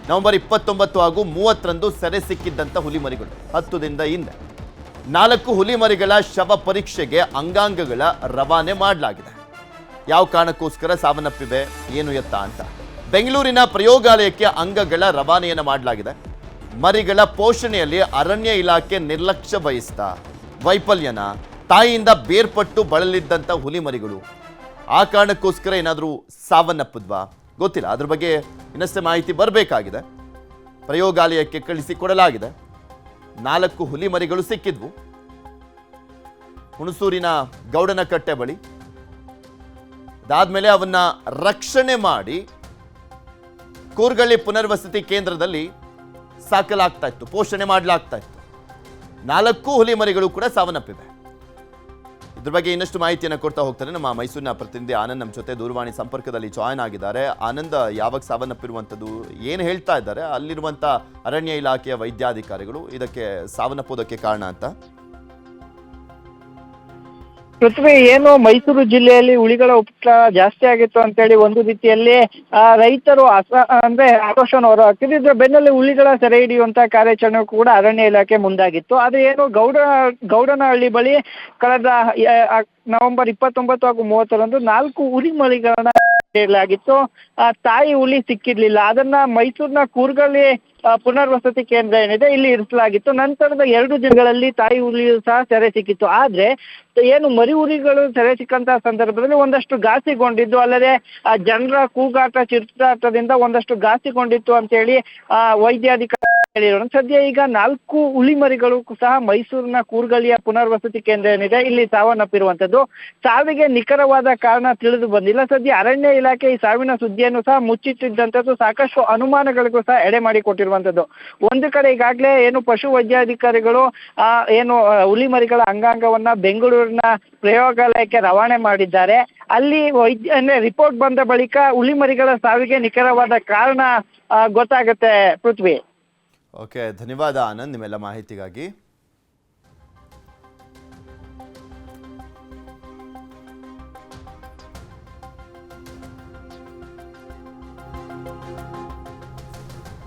ನವೆಂಬರ್ 29 ಹಾಗೂ 30ರಂದು ಸೆರೆ ಸಿಕ್ಕಿದ್ದಂಥ ಹುಲಿ ಮರಿಗಳು 10 ದಿನದ ಹಿಂದೆ 4 ಹುಲಿ ಮರಿಗಳ ಶವ ಪರೀಕ್ಷೆಗೆ ಅಂಗಾಂಗಗಳ ರವಾನೆ ಮಾಡಲಾಗಿದೆ. ಯಾವ ಕಾರಣಕ್ಕೋಸ್ಕರ ಸಾವನ್ನಪ್ಪಿವೆ, ಏನು ಎತ್ತ ಅಂತ ಬೆಂಗಳೂರಿನ ಪ್ರಯೋಗಾಲಯಕ್ಕೆ ಅಂಗಗಳ ರವಾನೆಯನ್ನು ಮಾಡಲಾಗಿದೆ. ಮರಿಗಳ ಪೋಷಣೆಯಲ್ಲಿ ಅರಣ್ಯ ಇಲಾಖೆ ನಿರ್ಲಕ್ಷ್ಯ ವಹಿಸ್ತಾ ವೈಫಲ್ಯನ, ತಾಯಿಯಿಂದ ಬೇರ್ಪಟ್ಟು ಬಳಲಿದ್ದಂಥ ಹುಲಿ ಮರಿಗಳು ಆ ಕಾರಣಕ್ಕೋಸ್ಕರ ಏನಾದರೂ ಸಾವನ್ನಪ್ಪಿದ್ವಾ ಗೊತ್ತಿಲ್ಲ. ಅದ್ರ ಬಗ್ಗೆ ಇನ್ನಷ್ಟೇ ಮಾಹಿತಿ ಬರಬೇಕಾಗಿದೆ. ಪ್ರಯೋಗಾಲಯಕ್ಕೆ ಕಳಿಸಿಕೊಡಲಾಗಿದೆ. 4 ಹುಲಿ ಮರಿಗಳು ಸಿಕ್ಕಿದ್ವು ಹುಣಸೂರಿನ ಗೌಡನಕಟ್ಟೆ ಬಳಿ. ಅದಾದ್ಮೇಲೆ ಅವನ್ನ ರಕ್ಷಣೆ ಮಾಡಿ ಕೂರ್ಗಳ್ಳಿ ಪುನರ್ವಸತಿ ಕೇಂದ್ರದಲ್ಲಿ ಸಾಕಲಾಗ್ತಾ ಇತ್ತು, ಪೋಷಣೆ ಮಾಡಲಾಗ್ತಾ ಇತ್ತು. 4 ಹುಲಿ ಮರಿಗಳು ಕೂಡ ಸಾವನ್ನಪ್ಪಿವೆ. ಇದ್ರ ಬಗ್ಗೆ ಇನ್ನಷ್ಟು ಮಾಹಿತಿಯನ್ನು ಕೊಡ್ತಾ ಹೋಗ್ತಾರೆ ನಮ್ಮ ಮೈಸೂರಿನ ಪ್ರತಿನಿಧಿ ಆನಂದ್. ನಮ್ಮ ಜೊತೆ ದೂರವಾಣಿ ಸಂಪರ್ಕದಲ್ಲಿ ಜಾಯ್ನ್ ಆಗಿದ್ದಾರೆ. ಆನಂದ್, ಯಾವಾಗ ಸಾವನ್ನಪ್ಪಿರುವಂಥದ್ದು, ಏನು ಹೇಳ್ತಾ ಇದ್ದಾರೆ ಅಲ್ಲಿರುವಂಥ ಅರಣ್ಯ ಇಲಾಖೆಯ ವೈದ್ಯಾಧಿಕಾರಿಗಳು ಇದಕ್ಕೆ ಸಾವನ್ನಪ್ಪೋದಕ್ಕೆ ಕಾರಣ ಅಂತ? ಪೃಥ್ವಿ, ಏನು ಮೈಸೂರು ಜಿಲ್ಲೆಯಲ್ಲಿ ಹುಲಿಗಳ ಉಪದ್ರ ಜಾಸ್ತಿ ಆಗಿತ್ತು ಅಂತೇಳಿ ಒಂದು ರೀತಿಯಲ್ಲಿ ರೈತರು ಆಕ್ರೋಶವನ್ನು ಹೊರಹಾಕ್ತಿದ್ರು. ಇದ್ರ ಬೆನ್ನಲ್ಲಿ ಹುಲಿಗಳ ಸೆರೆ ಹಿಡಿಯುವಂತ ಕಾರ್ಯಾಚರಣೆ ಕೂಡ ಅರಣ್ಯ ಇಲಾಖೆ ಮುಂದಾಗಿತ್ತು. ಆದ್ರೆ ಏನು ಗೌಡನಹಳ್ಳಿ ಬಳಿ ಕಳೆದ ನವೆಂಬರ್ 29 ಹಾಗೂ 30ರಂದು 4 ಹುಲಿ ಮರಿಗಳನ್ನ ಹಿಡಿಯಲಾಗಿತ್ತು. ತಾಯಿ ಹುಲಿ ಸಿಕ್ಕಿರ್ಲಿಲ್ಲ. ಅದನ್ನ ಮೈಸೂರಿನ ಕೂರ್ಗಳ್ಳಿ ಪುನರ್ವಸತಿ ಕೇಂದ್ರ ಏನಿದೆ ಇಲ್ಲಿ ಇರಿಸಲಾಗಿತ್ತು. ನಂತರದ 2 ದಿನಗಳಲ್ಲಿ ತಾಯಿ ಹುಲಿಯು ಸಹ ಸೆರೆ ಸಿಕ್ಕಿತ್ತು. ಆದ್ರೆ ಏನು ಮರಿ ಹುಲಿಗಳು ಸೆರೆ ಸಿಕ್ಕಂತಹ ಸಂದರ್ಭದಲ್ಲಿ ಒಂದಷ್ಟು ಘಾಸಿಗೊಂಡಿದ್ದು, ಅಲ್ಲದೆ ಜನರ ಕೂಗಾಟ ಚಿತ್ತಾಟದಿಂದ ಒಂದಷ್ಟು ಘಾಸಿಗೊಂಡಿತ್ತು ಅಂತ ಹೇಳಿ ವೈದ್ಯಾಧಿಕಾರಿ ಹೇಳಿರೋಣ. ಸದ್ಯ ಈಗ 4 ಹುಲಿ ಮರಿಗಳು ಸಹ ಮೈಸೂರಿನ ಕೂರ್ಗಳ್ಳಿಯ ಪುನರ್ವಸತಿ ಕೇಂದ್ರ ಏನಿದೆ ಇಲ್ಲಿ ಸಾವನ್ನಪ್ಪಿರುವಂತದ್ದು. ಸಾವಿಗೆ ನಿಖರವಾದ ಕಾರಣ ತಿಳಿದು ಬಂದಿಲ್ಲ. ಸದ್ಯ ಅರಣ್ಯ ಇಲಾಖೆ ಈ ಸಾವಿನ ಸುದ್ದಿಯನ್ನು ಸಹ ಮುಚ್ಚಿಟ್ಟಿದ್ದಂಥದ್ದು ಸಾಕಷ್ಟು ಅನುಮಾನಗಳಿಗೂ ಸಹ ಎಡೆ ಮಾಡಿಕೊಟ್ಟಿರುವಂತದ್ದು. ಒಂದು ಕಡೆ ಈಗಾಗಲೇ ಏನು ಪಶು ವೈದ್ಯಾಧಿಕಾರಿಗಳು ಹುಲಿ ಮರಿಗಳ ಅಂಗಾಂಗವನ್ನ ಬೆಂಗಳೂರಿನ ಪ್ರಯೋಗಾಲಯಕ್ಕೆ ರವಾನೆ ಮಾಡಿದ್ದಾರೆ. ಅಲ್ಲಿ ರಿಪೋರ್ಟ್ ಬಂದ ಬಳಿಕ ಹುಲಿ ಮರಿಗಳ ಸಾವಿಗೆ ನಿಖರವಾದ ಕಾರಣ ಗೊತ್ತಾಗುತ್ತೆ. ಪೃಥ್ವಿ. ಓಕೆ, ಧನ್ಯವಾದ ಆನಂದ್ ನಿಮ್ಮೆಲ್ಲ ಮಾಹಿತಿಗಾಗಿ.